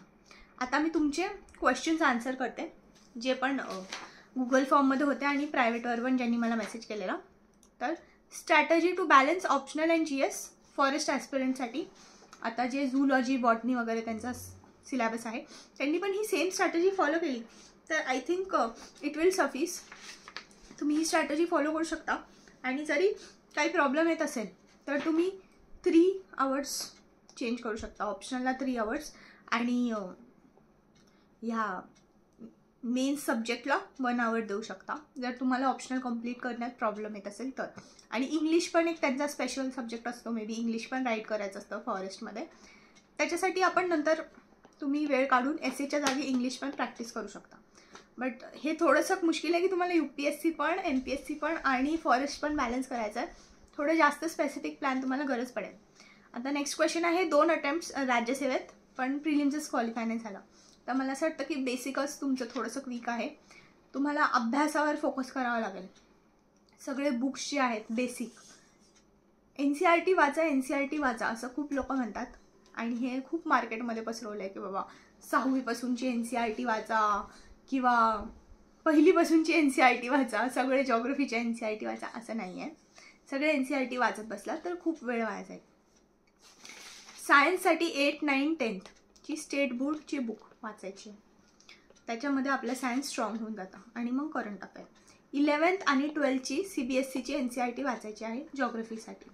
आता मी तुमचे क्वेश्चन्स आन्सर करते, जे पण गुगल फॉर्ममध्ये होते आणि प्रायव्हेटवर पण ज्यांनी मला मेसेज केलेला. तर strategy to balance optional and GS forest ॲस्पिरंटसाठी, आता जे झूलॉजी बॉटनी वगैरे त्यांचा सिलेबस आहे, त्यांनी पण ही सेम स्ट्रॅटजी फॉलो केली. तर I think it will suffice. तुम्ही ही स्ट्रॅटजी फॉलो करू शकता. आणि जरी काही प्रॉब्लेम येत असेल तर तुम्ही 3 आवर्स चेंज करू शकता. ऑप्शनलला 3 आवर्स आणि ह्या मेन सब्जेक्टला 1 आवर देऊ शकता, जर तुम्हाला ऑप्शनल कंप्लीट करण्यात प्रॉब्लेम येत असेल तर. आणि इंग्लिश पण एक त्यांचा स्पेशल सब्जेक्ट असतो, मे बी इंग्लिश पण राईट करायचं असतं फॉरेस्टमध्ये. त्याच्यासाठी आपण नंतर तुम्ही वेळ काढून एसेच्या जागी इंग्लिश पण प्रॅक्टिस करू शकता. बट हे थोडंसं मुश्किल आहे की तुम्हाला UPSC पण MPSC पण आणि फॉरेस्ट पण बॅलन्स करायचं आहे. थोडं जास्त स्पेसिफिक प्लॅन तुम्हाला गरज पडेल. आता नेक्स्ट क्वेश्चन आहे, 2 अटेम्प्ट्स राज्यसेवेत पण प्रिलिम्सच क्वालिफाय नाही झाला. तर मला असं वाटतं की बेसिकच तुमचं थोडंसं वीक आहे. तुम्हाला अभ्यासावर फोकस करावा लागेल. सगळे बुक्स जे आहेत बेसिक, NCERT वाचा, NCERT वाचा असं खूप लोक म्हणतात. आणि हे खूप मार्केटमध्ये पसरवलं आहे की बाबा 6वीपासूनची NCERT वाचा किंवा पहिलीपासूनची NCERT वाचा, सगळे जॉग्रफीचे NCERT वाचा, असं नाही आहे. सगळे NCERT वाचत बसला तर खूप वेळ वाया जाईल. सायन्ससाठी 8, 9, 10 ची स्टेट बोर्डची बुक वाचायची, त्याच्यामध्ये आपलं सायन्स स्ट्रॉंग होऊन जातं. आणि मग करंट अफेअर. 11th आणि 12th CBSEची NCERT वाचायची आहे जॉग्रफीसाठी.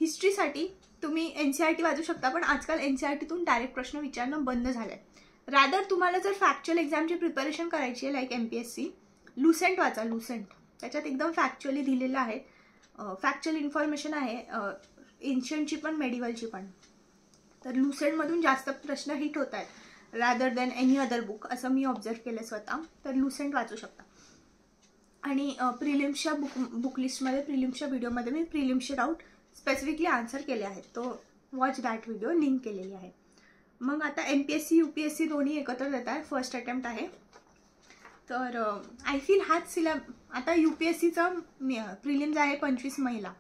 हिस्ट्रीसाठी तुम्ही NCERT वाचू शकता, पण आजकाल NCERTतून डायरेक्ट प्रश्न विचारणं बंद झालं आहे. रॅदर तुम्हाला जर फॅक्च्युअल एक्झामची प्रिपरेशन करायची आहे लाईक MPSC, लुसेंट वाचा. लुसेंट त्याच्यात एकदम फॅक्च्युअली दिलेलं आहे, फॅक्च्युअल इन्फॉर्मेशन आहे, एन्शंटची पण मेडिवलची पण. तर लुसेंटमधून जास्त प्रश्न हिट होत आहेत rather than any other book, असं मी ऑब्झर्व केलं स्वतः. तर लुसेंट वाचू शकता. आणि प्रिलिम्सच्या बुकलिस्टमध्ये, प्रिलिम्सच्या व्हिडिओमध्ये मी प्रिलिम्सचे डाऊट स्पेसिफिकली आन्सर केले आहेत. तो वॉच दॅट व्हिडिओ लिंक केलेली आहे. मग आता MPSC UPSC दोन्ही एकत्र देत आहे, फर्स्ट अटेम्प्ट आहे. तर आय फील हाच आता UPSCचं प्रिलिम्स आहे 25 मेला,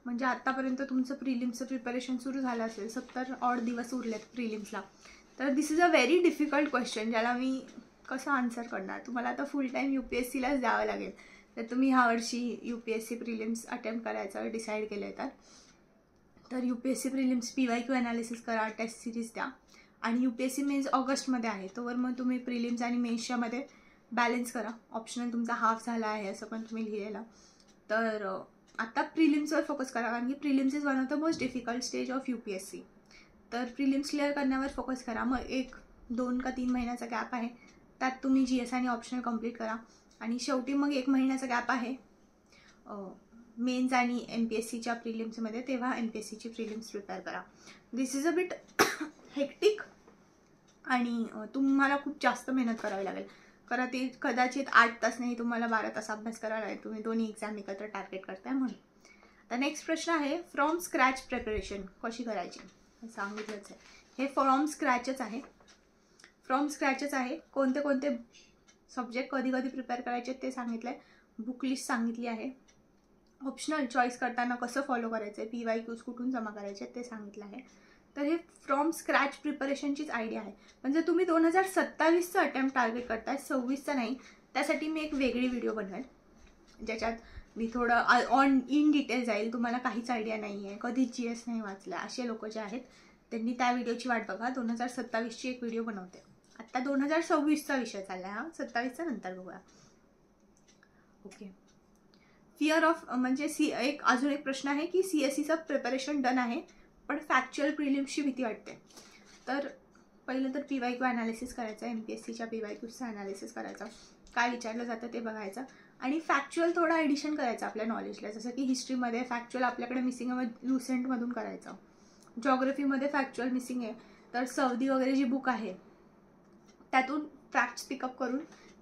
म्हणजे आत्तापर्यंत तुमचं प्रिलिम्सचं प्रिपरेशन सुरू झालं असेल. 70 ऑड दिवस उरलेत प्रिलिम्सला. तर this is a very difficult question, ज्याला मी कसं आन्सर करणार. तुम्हाला आता फुल टाईम UPSCलाच द्यावं लागेल. तर तुम्ही ह्या वर्षी UPSC प्रिलिम्स अटेम्प्ट करायचं डिसाईड केलं आहे तर UPSC प्रिलिम्स PYQ ॲनालिसिस करा, टेस्ट सिरीज द्या. आणि UPSC मेन्स ऑगस्टमध्ये आहे, तोवर मग तुम्ही प्रिलिम्स आणि मेन्सच्यामध्ये बॅलन्स करा. ऑप्शनल तुमचा हाफ झाला आहे असं पण तुम्ही लिहिलेलं. तर आता प्रिलिम्सवर फोकस करा, कारण की prelims is one of the most difficult stage of UPSC. तर प्रिलिम्स क्लिअर करण्यावर फोकस करा. मग 1, 2 का 3 महिन्याचा गॅप आहे, त्यात तुम्ही GS आणि ऑप्शनल कंप्लीट करा. आणि शेवटी मग 1 महिन्याचा गॅप आहे मेन्स आणि MPSCच्या प्रिलिम्समध्ये, तेव्हा MPSCची प्रिलिम्स प्रिपेअर करा. दिस इज अ बिट हेक्टिक आणि तुम्हाला खूप जास्त मेहनत करावी लागेल. ते कदाचित 8 तास नाही, तुम्हाला 12 तास अभ्यास करावा लागेल. तुम्ही दोन्ही एक्झाम एकत्र टार्गेट करताय म्हणून. तर नेक्स्ट प्रश्न आहे, फ्रॉम स्क्रॅच प्रिपरेशन कशी करायची, सांगितलंच आहे. हे फ्रॉम स्क्रॅचच आहे. फ्रॉम स्क्रॅचच आहे. कोणते कोणते सब्जेक्ट कधी कधी प्रिपेअर करायचे ते सांगितलं आहे. बुक लिस्ट सांगितली आहे. ऑप्शनल चॉईस करताना कसं फॉलो करायचं आहे, PYQs कुठून जमा करायचे ते सांगितलं आहे. तर हे फ्रॉम स्क्रॅच प्रिपरेशनचीच आयडिया आहे. म्हणजे तुम्ही 2027चं अटेम्प्ट टार्गेट करताय, 26चं नाही. त्यासाठी मी एक वेगळी व्हिडिओ बनवेल, ज्याच्यात मी थोडं इन डिटेल जाईल. तुम्हाला काहीच आयडिया नाही आहे, कधीच GS नाही वाचला असे लोक जे आहेत त्यांनी त्या व्हिडिओची वाट बघा. 2027ची एक व्हिडिओ बनवते. आत्ता 2026चा विषय चालला आहे, 27चा नंतर बघूया. ओके. फिअर ऑफ म्हणजे एक अजून एक प्रश्न आहे की CSEचं प्रिपरेशन डन आहे, पण फॅक्च्युअल प्रिलिम्सची भीती वाटते. तर पहिलं तर PYQ ॲनालिसिस करायचं, MPSCच्या PYQचं ॲनालिसिस करायचं, काय विचारलं जातं ते बघायचं. आणि फॅक्च्युअल थोडं ॲडिशन करायचं आपल्या नॉलेजला. जसं की हिस्ट्रीमध्ये फॅक्च्युअल आपल्याकडे मिसिंग आहे, लुसेंटमधून करायचं. जॉग्रफीमध्ये फॅक्च्युअल मिसिंग आहे, तर सौदी वगैरे जी बुक आहे त्यातून फॅक्ट्स पिकअप करून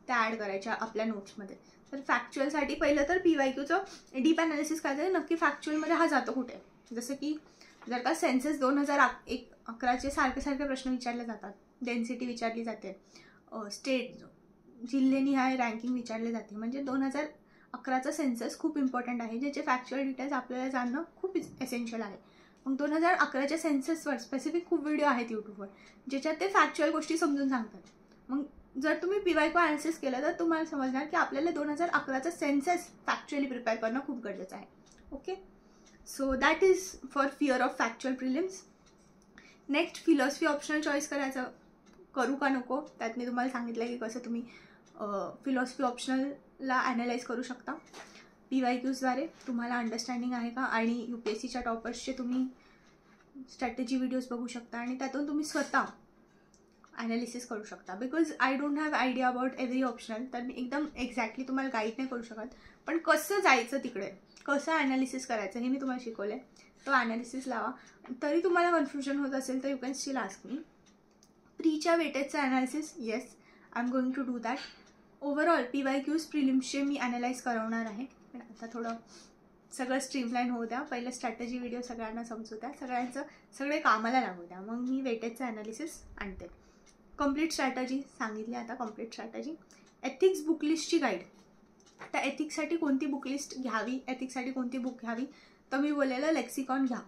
त्या ॲड करायच्या आपल्या नोट्समध्ये. तर फॅक्च्युअलसाठी पहिलं तर PYQचं डीप ॲनालिसिस करायचं, नक्की फॅक्च्युअलमध्ये हा जातो कुठे. जसं की जर का सेन्सस 2011चे सारखे प्रश्न विचारले जातात, डेन्सिटी विचारली जाते, स्टेट जिल्हेनिहाय रँकिंग विचारले जाते. म्हणजे 11चा सेन्सस खूप इम्पॉर्टंट आहे, ज्याचे फॅक्च्युअल डिटेल्स आपल्याला जाणणं खूप एसेन्शियल आहे. मग 2011च्या सेन्ससवर स्पेसिफिक खूप व्हिडिओ आहेत यूट्यूबवर, ज्याच्यात ते फॅक्च्युअल गोष्टी समजून सांगतात. मग जर तुम्ही PYQ ॲनालिसिस केलं तर तुम्हाला समजणार की आपल्याला 2011चा सेन्सस फॅक्च्युअली प्रिपेअर करणं खूप गरजेचं आहे. Okay, so that is for fear of factual prelims. Next, philosophy optional choice करू का नको, त्यात मी तुम्हाला सांगितलं की कसं तुम्ही फिलॉसॉफी ऑप्शनलला ॲनालाइज करू शकता. PYQद्वारे तुम्हाला अंडरस्टँडिंग आहे का, आणि UPSCच्या टॉपर्सचे तुम्ही स्ट्रॅटेजी व्हिडिओज बघू शकता आणि त्यातून तुम्ही स्वतः ॲनालिसिस करू शकता. Because I don't have idea about every optional, तर मी एकदम एक्झॅक्टली तुम्हाला गाईड नाही करू शकत, पण कसं जायचं तिकडे, कसं ॲनालिसिस करायचं हे मी तुम्हाला शिकवलं आहे. तो ॲनालिसिस लावा. तरी तुम्हाला कन्फ्युजन होत असेल तर you can still ask me. प्रीच्या वेटेजचं analysis, yes I am going to do that. Overall PYQs प्रिलिम्सचे मी ॲनालाइज करवणार आहे, पण आता थोडं सगळं स्ट्रीमलाईन होऊ द्या. पहिलं स्ट्रॅटेजी व्हिडिओ सगळ्यांना समजू द्या, सगळे कामाला लागू द्या, मग मी वेटेजचं ॲनालिसिस आणते. कंप्लीट स्ट्रॅटजी सांगितली. आता कंप्लीट स्ट्रॅटजी. एथिक्स बुकलिस्टची गाईड. त्या एथिक्ससाठी कोणती बुकलिस्ट घ्यावी, एथिक्ससाठी कोणती बुक घ्यावी, तर मी बोललेलं लेक्सिकॉन घ्या.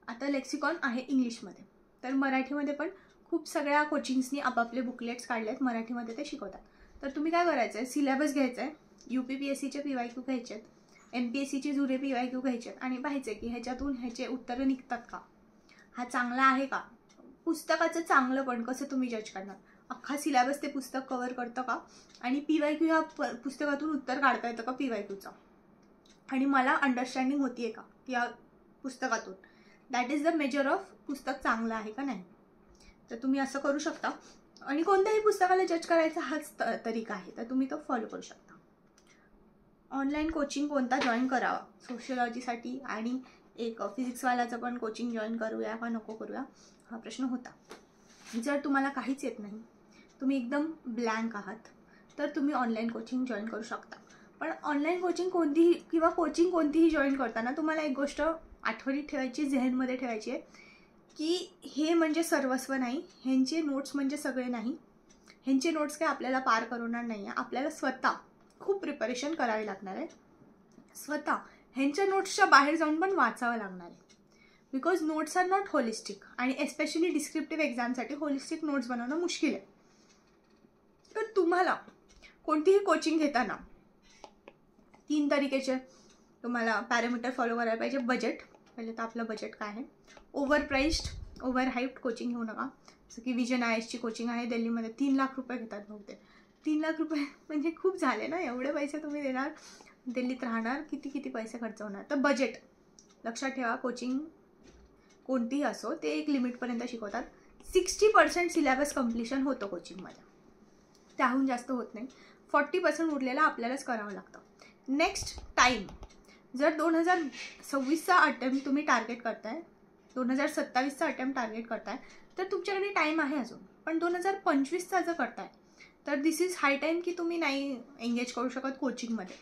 आता लेक्सिकॉन आहे इंग्लिशमध्ये, तर मराठीमध्ये पण खूप सगळ्या कोचिंग्सनी आपापले बुकलेट्स काढले आहेत, मराठीमध्ये ते शिकवतात. तर तुम्ही काय करायचं आहे, सिलेबस घ्यायचा आहे, UPPSCचे PYQ घ्यायचे आहेत, MPSCचे जुरे PYQ घ्यायचे आहेत आणि पाहायचे की ह्याच्यातून ह्याचे उत्तरं निघतात का, हा चांगला आहे का. पुस्तकाचं चांगलं पण कसं तुम्ही जज करणार, अख्खा सिलेबस ते पुस्तक कव्हर करतं का, आणि PYQ ह्या पुस्तकातून उत्तर काढता येतं का PYQचं, आणि मला अंडरस्टँडिंग होती आहे का या पुस्तकातून. That is the measure of पुस्तक चांगलं आहे का नाही. तर तुम्ही असं करू शकता, आणि कोणत्याही पुस्तकाला जज करायचा हाच तरीका आहे, तर तुम्ही तो फॉलो करू शकता. ऑनलाईन कोचिंग कोणता जॉईन करावा सोशियोलॉजीसाठी, आणि एक फिजिक्सवाल्याचं पण कोचिंग जॉईन करूया का नको करूया हा प्रश्न होता. जर तुम्हाला काहीच येत नाही, तुम्ही एकदम ब्लँक आहात, तर तुम्ही ऑनलाईन कोचिंग जॉईन करू शकता. पण ऑनलाईन कोचिंग कोणतीही किंवा कोचिंग कोणतीही जॉईन करताना तुम्हाला एक गोष्ट आठवणीत ठेवायची, झेहनमध्ये ठेवायची आहे की हे म्हणजे सर्वस्व नाही, ह्यांचे नोट्स म्हणजे सगळे नाही, ह्यांचे नोट्स काय आपल्याला पार करवणार नाही आहे. आपल्याला स्वतः खूप प्रिपरेशन करावी लागणार आहे, स्वतः ह्यांच्या नोट्सच्या बाहेर जाऊन पण वाचावं लागणार आहे. Because notes are not holistic, आणि एस्पेशली डिस्क्रिप्टिव्ह एक्झामसाठी होलिस्टिक नोट्स बनवणं मुश्किल आहे. तर तुम्हाला कोणतीही कोचिंग घेताना 3 तरीकेचे तुम्हाला पॅरामीटर फॉलो करायला पाहिजे. बजेट, पहिले तर आपलं बजेट काय आहे. ओव्हर प्राईस्ड, ओव्हर हाईप्ड कोचिंग घेऊ नका. जसं की विजन IASची कोचिंग आहे दिल्लीमध्ये, 3 लाख रुपये घेतात बहुतेक. 3 लाख रुपये म्हणजे खूप झाले ना, एवढे पैसे तुम्ही देणार, दिल्लीत राहणार, किती पैसे खर्च होणार. तर बजेट लक्षात ठेवा. कोचिंग कोणतीही असो ते एक लिमिटपर्यंत शिकवतात. 60% सिलेबस कम्प्लिशन होतं कोचिंगमध्ये, त्याहून जास्त होत नाही. 40% उरलेलं आपल्यालाच करावं लागतं. Next, time. जर 2026चा अटेम्प्ट तुम्ही टार्गेट करताय, 2027चा अटेम्प्ट टार्गेट करताय, तर तुमच्याकडे टाईम आहे अजून. पण 2025चा जर करताय तर दिस इज हाय टाईम की तुम्ही नाही एंगेज करू शकत कोचिंगमध्ये,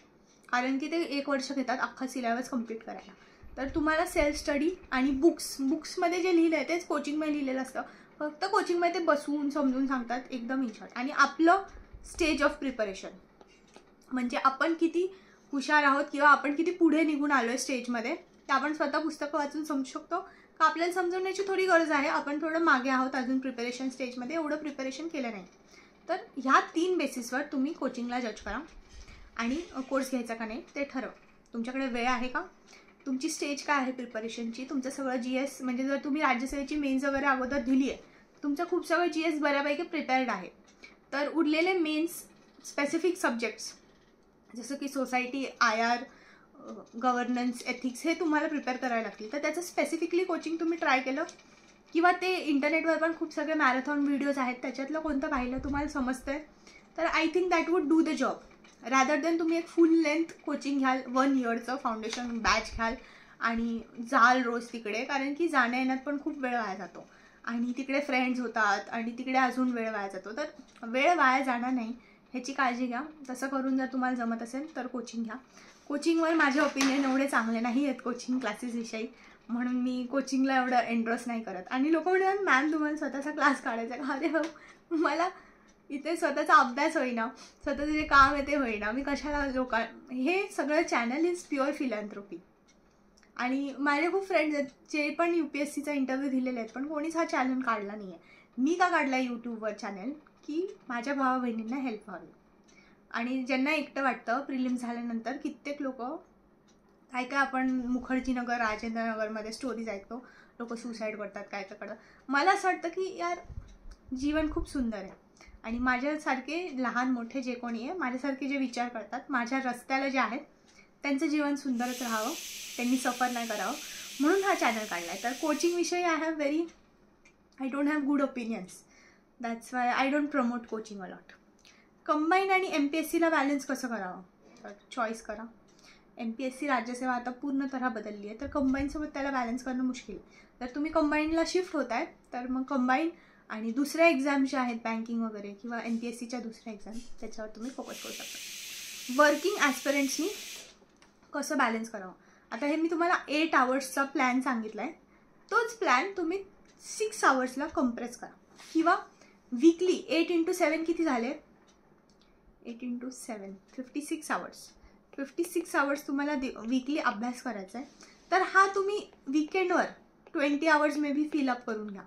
कारण की ते 1 वर्ष घेतात अख्खा सिलेबस कंप्लीट करायला. तर तुम्हाला सेल्फ स्टडी आणि बुक्समध्ये जे लिहिलं आहे तेच कोचिंगमध्ये लिहिलेलं असतं, फक्त कोचिंगमध्ये ते बसवून समजून सांगतात एकदम इन शॉर्ट. आणि आपलं स्टेज ऑफ प्रिपरेशन म्हणजे आपण किती हुशार आहोत किंवा आपण किती पुढे निघून आलो आहे स्टेजमध्ये, ते आपण स्वतः पुस्तकं वाचून समजू शकतो का आपल्याला समजवण्याची थोडी गरज आहे, आपण थोडं मागे आहोत अजून प्रिपरेशन स्टेजमध्ये, एवढं प्रिपरेशन केलं नाही. तर ह्या 3 बेसिसवर तुम्ही कोचिंगला जज करा आणि कोर्स घ्यायचा का नाही ते ठरव. तुमच्याकडे वेळ आहे का, तुमची स्टेज काय आहे प्रिपरेशनची, तुमचं सगळं GS म्हणजे जर तुम्ही राज्यसेवेची मेन्स वगैरे अगोदर दिली आहे, तुमचं खूप सगळं GS बऱ्यापैकी प्रिपेअर्ड आहे, तर उरलेले मेन्स स्पेसिफिक सब्जेक्ट्स जसं की सोसायटी, IR, गव्हर्नन्स, एथिक्स हे तुम्हाला प्रिपेअर करायला लागतील. तर त्याचं स्पेसिफिकली कोचिंग तुम्ही ट्राय केलं, किंवा ते इंटरनेटवर पण खूप सगळे मॅरेथॉन व्हिडिओज आहेत, त्याच्यातलं कोणतं पाहिलं तुम्हाला समजतं आहे, तर I think that would do the job. Rather than तुम्ही एक फुल लेंथ कोचिंग घ्याल, 1 इयरचं फाउंडेशन बॅच घ्याल आणि जाल रोज तिकडे, कारण की जाण्या येण्यात पण खूप वेळ वाया जातो आणि तिकडे फ्रेंड्स होतात आणि तिकडे अजून वेळ वाया जातो. तर वेळ वाया जाणार नाही ह्याची काळजी घ्या. तसं करून जर तुम्हाला जमत असेल तर कोचिंग घ्या. कोचिंगवर माझे ओपिनियन एवढे चांगले नाही आहेत कोचिंग क्लासेसविषयी, म्हणून मी कोचिंगला एवढं इंटरेस्ट नाही करत. आणि लोक म्हणतात मॅम तुम्हाला स्वतःचा क्लास काढायचा का, अरे हो मला इथे स्वतःचा अभ्यास होईना, स्वतःचं जे काम आहे ते होईना, मी कशाला हे सगळं चॅनल इज प्युअर फिलॅन्थ्रोपी. आणि माझे खूप फ्रेंड्स आहेत जे पण UPSCचा इंटरव्ह्यू दिलेले आहेत, पण कोणीच हा चॅनल काढला नाही आहे. मी का काढला यूट्यूबवर चॅनल, की माझ्या भावा बहिणींना हेल्प व्हावी. आणि ज्यांना एकटं वाटतं प्रिलिम्स झाल्यानंतर, कित्येक लोक काय काय आपण मुखर्जीनगर, राजेंद्रनगरमध्ये स्टोरीज ऐकतो, लोक सुसाईड करतात, काय काय करतात. मला असं वाटतं की यार जीवन खूप सुंदर आहे, आणि माझ्यासारखे लहान मोठे जे कोणी आहे, माझ्यासारखे जे विचार करतात, माझ्या रस्त्याला जे आहेत, त्यांचं जीवन सुंदरच राहावं, त्यांनी सफर नाही करावं, म्हणून हा चॅनल काढला आहे. तर कोचिंगविषयी I don't have good opinions, that's why I don't promote coaching a lot. Combine आणि MPSCला बॅलन्स कसं करावं, तर चॉईस करा. MPSC राज्यसेवा आता पूर्णतः बदलली आहे, तर कंबाईनसोबत त्याला बॅलन्स करणं मुश्किल आहे. तर तुम्ही कंबाईनला शिफ्ट होत आहे, तर मग कंबाईन आणि दुसऱ्या एक्झाम ज्या आहेत बँकिंग वगैरे किंवा MPSCच्या दुसऱ्या एक्झाम, त्याच्यावर तुम्ही फोकस करू शकता. वर्किंग ॲस्पिरंट्सनी कसं बॅलन्स करावं, आता हे मी तुम्हाला 8 आवर्सचा प्लॅन सांगितला आहे. तोच प्लॅन तुम्ही 6 आवर्सला कम्प्रेस करा, किंवा वीकली 8 × 7 किती झाले, 8 × 7 56 आवर्स. 56 आवर्स तुम्हाला वीकली अभ्यास करायचा आहे. तर हा तुम्ही वीकेंडवर 20 आवर्स मे बी फिलअप करून घ्या.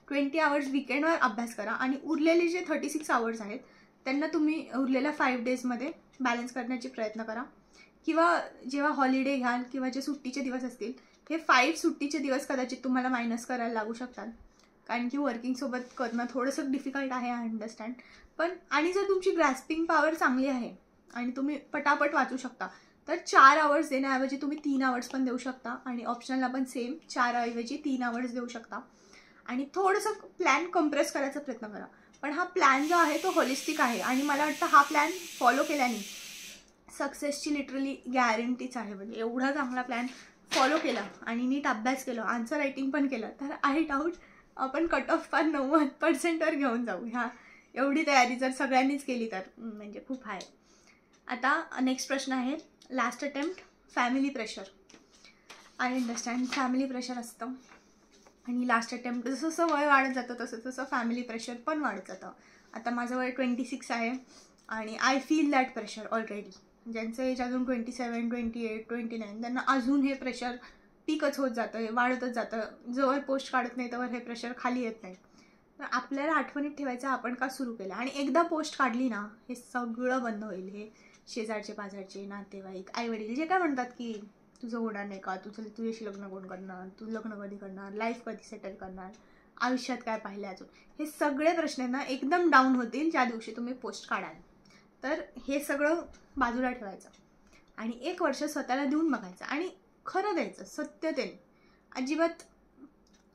20 आवर्स वीकेंडवर अभ्यास करा, आणि उरलेले जे 36 आवर्स आहेत त्यांना तुम्ही उरलेल्या 5 डेजमध्ये बॅलन्स करण्याचे प्रयत्न करा. किंवा जेव्हा हॉलिडे घ्याल किंवा जे सुट्टीचे दिवस असतील, हे 5 सुट्टीचे दिवस कदाचित तुम्हाला मायनस करायला लागू शकतात, कारण की वर्किंगसोबत करणं थोडंसं डिफिकल्ट आहे, आय अंडरस्टँड. पण आणि जर तुमची ग्रॅस्पिंग पॉवर चांगली आहे आणि तुम्ही पटापट वाचू शकता, तर 4 आवर्स देण्याऐवजी तुम्ही 3 आवर्स पण देऊ शकता, आणि ऑप्शनला पण सेम 4 ऐवजी 3 आवर्स देऊ शकता. आणि थोडंसं प्लॅन कम्प्रेस करायचा प्रयत्न करा. पण हा प्लॅन जो आहे तो होलिस्टिक आहे, आणि मला वाटतं हा प्लॅन फॉलो केल्याने सक्सेसची लिटरली गॅरंटीच आहे. म्हणजे एवढा चांगला प्लॅन फॉलो केला आणि नीट अभ्यास केला, आन्सर रायटिंग पण केलं, तर आय डाऊट आपण कट ऑफ पार 90% घेऊन जाऊ. ह्या एवढी तयारी जर सगळ्यांनीच केली तर म्हणजे खूप आहे. आता नेक्स्ट प्रश्न आहे, last attempt family pressure. I understand family pressure असतं, आणि लास्ट अटेम्प्ट जसं जसं वय वाढत जातं तसं तसं फॅमिली प्रेशर पण वाढत जातं. आता माझं वय 26 आहे, आणि I feel that pressure already. ज्यांचं एज अजून 27, 28, 29, त्यांना अजून हे प्रेशर पीकच होत जातं, हे वाढतच जातं. जवळ पोस्ट काढत नाही त्यावर हे प्रेशर खाली येत नाही. तर आपल्याला आठवणीत ठेवायचं आपण का सुरू केलं, आणि एकदा पोस्ट काढली ना हे सगळं बंद होईल. हे शेजारचे पाजारचे नातेवाईक आईवडील जे काय म्हणतात की तुझं होणार नाही का, तुझ्याशी लग्न कोण करणार, तू लग्न कधी करणार, लाईफ कधी सेटल करणार, आयुष्यात काय पाहिलं अजून, हे सगळे प्रश्न ना एकदम डाऊन होतील ज्या दिवशी तुम्ही पोस्ट काढाल. तर हे सगळं बाजूला ठेवायचं, आणि 1 वर्ष स्वतःला देऊन बघायचं, आणि खरं द्यायचं सत्यतेने. अजिबात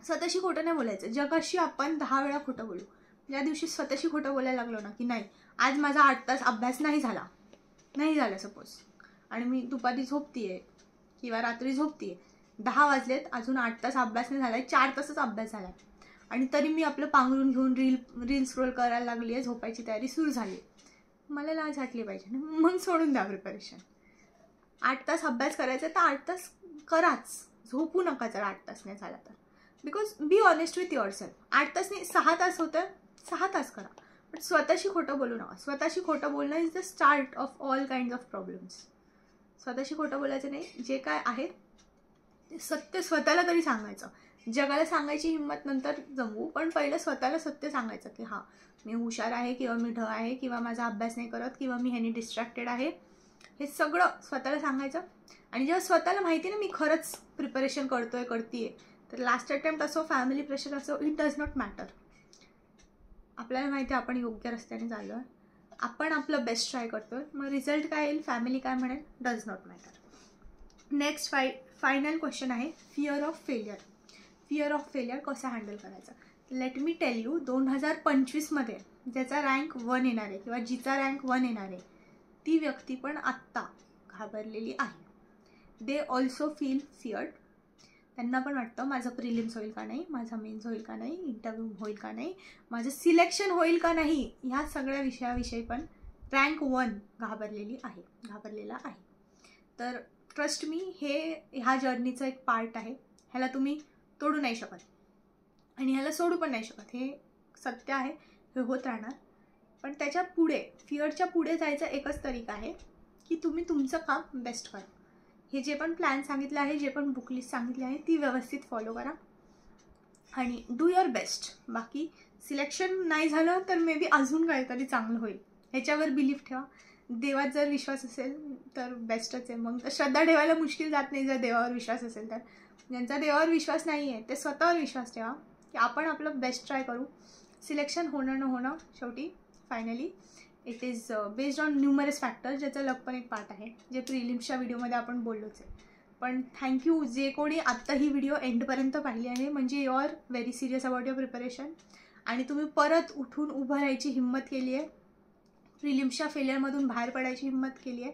स्वतःशी खोटं नाही बोलायचं. जगाशी आपण 10 वेळा खोटं बोलू. ज्या दिवशी स्वतःशी खोटं बोलायला लागलो ना की नाही आज माझा 8 तास अभ्यास नाही झाला सपोज, आणि मी दुपारी झोपतीये किंवा रात्री झोपतीये, 10 वाजलेत, अजून 8 तास अभ्यास नाही झालाय, 4 तासच अभ्यास झालाय, आणि तरी मी आपलं पांघरून घेऊन रील स्क्रोल करायला लागली आहे, झोपायची तयारी सुरू झाली, मला लाज वाटली पाहिजे ना, मग सोडून द्या प्रिपरेशन. 8 तास अभ्यास करायचा तर 8 तास कराच, झोपू नका जर 8 तास नाही झाला तर. Because be honest with your self. 8 तास नाही 6 तास होतं, 6 तास करा, बट स्वतःशी खोटं बोलू नका. स्वतःशी खोटं बोलणं is the start of all kind of problems. स्वतःशी खोटं बोलायचं नाही, जे काय आहे ते सत्य स्वतःला तरी सांगायचं. जगाला सांगायची हिंमत नंतर जमवू, पण पहिलं स्वतःला सत्य सांगायचं की हां मी हुशार आहे किंवा मी ढ आहे किंवा माझा अभ्यास नाही करत किंवा मी ह्यानी डिस्ट्रॅक्टेड आहे, हे सगळं स्वतःला सांगायचं. आणि जेव्हा स्वतःला माहिती ना मी खरंच प्रिपरेशन करतीये, तर लास्ट अटेम्प्ट असो, फॅमिली प्रेशर असो, इट डज नॉट मॅटर. आपल्याला माहिती आहे आपण योग्य रस्त्याने चाललो आहे, आपण आपलं बेस्ट ट्राय करतोय, मग रिझल्ट काय येईल, फॅमिली काय म्हणेल, does not matter. Next final question आहे fear of failure. Fear of failure कसं हँडल करायचं. लेट मी टेल यू, 2025मध्ये ज्याचा रँक 1 येणार आहे किंवा जिचा रँक 1 येणार आहे ती व्यक्ती पण आत्ता घाबरलेली आहे. They also feel feared. त्यांना पण वाटतं माझं प्रिलिम्स होईल का नाही, माझा मेन्स होईल का नाही, इंटरव्ह्यू होईल का नाही, माझं सिलेक्शन होईल का नाही, ह्या सगळ्या विषयाविषयी पण रँक 1 घाबरलेला आहे. तर ट्रस्ट मी, ह्या जर्नीचं एक पार्ट आहे. ह्याला तुम्ही तोडू नाही शकत आणि ह्याला सोडू पण नाही शकत. हे सत्य आहे, हे होत राहणार. पण त्याच्या पुढे, फिअरच्या पुढे जायचा एकच तरीका आहे की तुम्ही तुमचं काम बेस्ट करा. हे जे पण प्लॅन सांगितलं आहे, जे पण बुक लिस्ट सांगितली आहे, ती व्यवस्थित फॉलो करा आणि डू युअर बेस्ट. बाकी सिलेक्शन नाही झालं तर मे बी अजून काहीतरी चांगलं होईल, ह्याच्यावर बिलीफ ठेवा. देवात जर विश्वास असेल तर बेस्टच आहे. मग श्रद्धा ठेवायला मुश्किल जात नाही जर देवावर विश्वास असेल तर. ज्यांचा देवावर विश्वास नाही आहे ते स्वतःवर विश्वास ठेवा की आपण आपलं बेस्ट ट्राय करू. सिलेक्शन होणं न होणं शेवटी finally it is based on numerous factor, ज्याचं लक पण एक पार्ट आहे, जे प्रिलिम्सच्या व्हिडिओमध्ये आपण बोललोच आहे. पण थँक्यू जे कोणी आत्ता ही व्हिडिओ एंडपर्यंत पाहिली आहे, म्हणजे you are very serious about your preparation आणि तुम्ही परत उठून उभं राहायची हिंमत केली आहे, प्रिलिम्सच्या फेलियरमधून बाहेर पडायची हिंमत केली आहे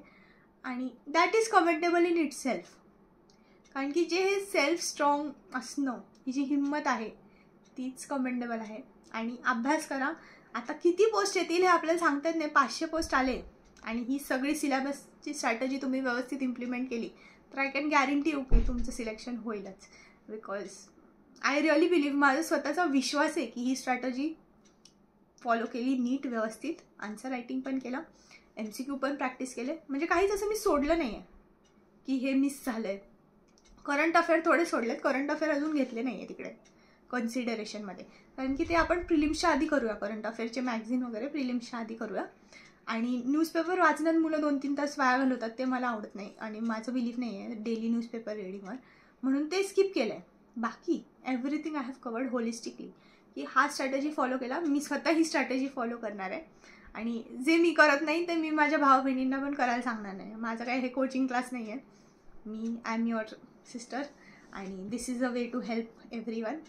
आणि that is commendable in it self. कारण की जे हे सेल्फ स्ट्रॉंग असणं, ही जी हिंमत आहे तीच कमेंडेबल आहे. आणि अभ्यास करा. आता किती पोस्ट येतील हे आपल्याला सांगता येत नाही. 500 पोस्ट आले आणि ही सगळी सिलेबसची स्ट्रॅटेजी तुम्ही व्यवस्थित इम्प्लिमेंट केली तर आय कॅन गॅरंटी यू की तुमचं सिलेक्शन होईलच. बिकॉज आय रिअली बिलीव्ह, माझा स्वतःचा विश्वास आहे की ही स्ट्रॅटेजी फॉलो केली नीट व्यवस्थित, आन्सर रायटिंग पण केलं, MCQ पण प्रॅक्टिस केले, म्हणजे काहीच असं मी सोडलं नाही आहे की हे मिस झालं आहे. करंट अफेअर थोडे सोडलेत, करंट अफेअर अजून घेतले नाही आहे तिकडे कन्सिडरेशनमध्ये, कारण की ते आपण प्रिलिम्सच्या आधी करूया. करंट अफेअरचे मॅगझिन वगैरे प्रिलिम्सच्या आधी करूया. आणि न्यूजपेपर वाचण्यात मुलं 2-3 तास वाया घालवतात, ते मला आवडत नाही आणि माझं बिलीफ नाही आहे डेली न्यूजपेपर रीडिंगवर, म्हणून ते स्किप केलं आहे. बाकी everything I have covered holistically, की हा स्ट्रॅटेजी फॉलो केला. मी स्वतः ही स्ट्रॅटेजी फॉलो करणार आहे आणि जे मी करत नाही ते मी माझ्या भाऊ बहिणींना पण करायला सांगणार नाही. माझं काय हे कोचिंग क्लास नाही आहे, मी आय एम युअर सिस्टर आणि this is a way to help everyone.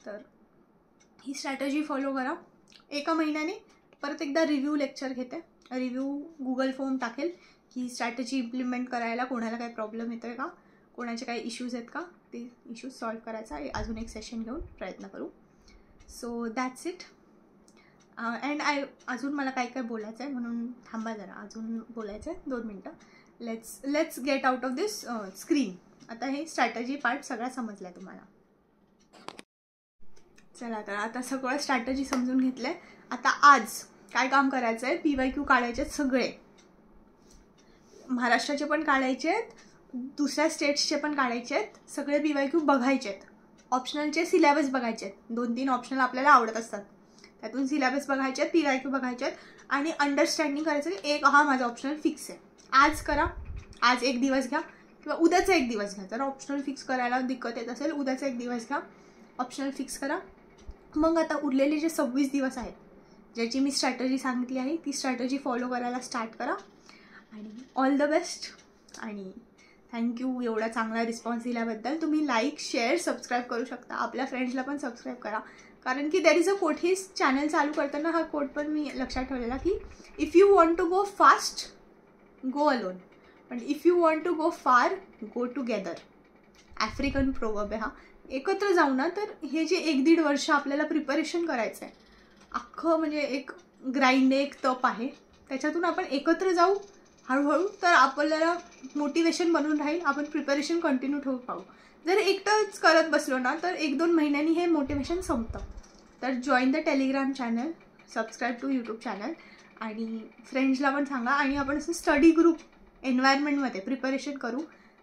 तर ही स्ट्रॅटेजी फॉलो करा. एका महिन्याने परत एकदा रिव्ह्यू लेक्चर घेते, रिव्ह्यू गुगल फॉर्म टाकेल की स्ट्रॅटेजी इम्प्लिमेंट करायला कोणाला काही प्रॉब्लेम येतो आहे का, कोणाचे काही इश्यूज आहेत का, ते इश्यूज सॉल्व करायचा अजून एक सेशन घेऊन प्रयत्न करू. So that's it. अँड अजून मला काय काय बोलायचं आहे, म्हणून थांबा जरा, अजून बोलायचं आहे 2 मिनटं. Let's get out of this screen. आता हे स्ट्रॅटेजी पार्ट सगळा समजला आहे तुम्हाला. चला तर आता सगळं स्ट्रॅटेजी समजून घेतलं आहे. आता आज काय काम करायचं आहे, PYQ काढायचे आहेत सगळे, महाराष्ट्राचे पण काढायचे आहेत, दुसऱ्या स्टेट्सचे पण काढायचे आहेत, सगळे PYQ बघायचे आहेत. ऑप्शनलचे सिलेबस बघायचे आहेत, 2-3 ऑप्शनल आपल्याला आवडत असतात, त्यातून सिलेबस बघायचे आहेत, PYQ बघायचे आहेत आणि अंडरस्टँडिंग करायचं की एक हा माझा ऑप्शनल फिक्स आहे. आज करा, आज एक दिवस घ्या किंवा उद्याचा एक दिवस घ्या. जर ऑप्शनल फिक्स करायला दिक्कत येत असेल, उद्याचा एक दिवस घ्या, ऑप्शनल फिक्स करा. मग आता उरलेले जे 26 दिवस आहेत, ज्याची मी स्ट्रॅटेजी सांगितली आहे, ती स्ट्रॅटेजी फॉलो करायला स्टार्ट करा. आणि ऑल द बेस्ट आणि थँक्यू एवढा चांगला रिस्पॉन्स दिल्याबद्दल. तुम्ही लाईक, शेअर, सबस्क्राईब करू शकता. आपल्या फ्रेंड्सला पण सबस्क्राईब करा, कारण की देर इज अ कोट. ही चॅनल चालू करताना हा कोट पण मी लक्षात ठेवलेला की if you want to go fast go alone, पण if you want to go far go together. African proverb आहे हा. एकत्र जाऊ ना, तर हे जे 1-1.5 वर्ष आपल्याला प्रिपरेशन करायचं आहे, अख्खं म्हणजे एक ग्राइंड, एक तप आहे, त्याच्यातून आपण एकत्र जाऊ हळूहळू, तर आपल्याला मोटिवेशन बनून राहील, आपण प्रिपरेशन कंटिन्यू ठेवू पाहू. जर एकटंच करत बसलो ना तर 1-2 महिन्यांनी हे मोटिवेशन संपतं. तर join the Telegram channel, subscribe to YouTube channel आणि फ्रेंड्सला पण सांगा. आणि आपण असं स्टडी ग्रुप एन्व्हायरमेंटमध्ये प्रिपरेशन करू,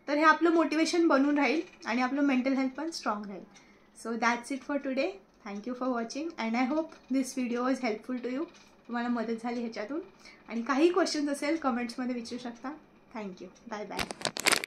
तर हे आपलं मोटिवेशन बनून राहील आणि आपलं मेंटल हेल्थ पण स्ट्रॉंग राहील. So that's it for today. Thank you for watching and I hope this video was helpful to you. तुम्हाला मदत झाली ह्याच्यातून. आणि काही क्वेश्चन्स असेल कमेंट्समध्ये विचारू शकता. थँक्यू. Bye bye.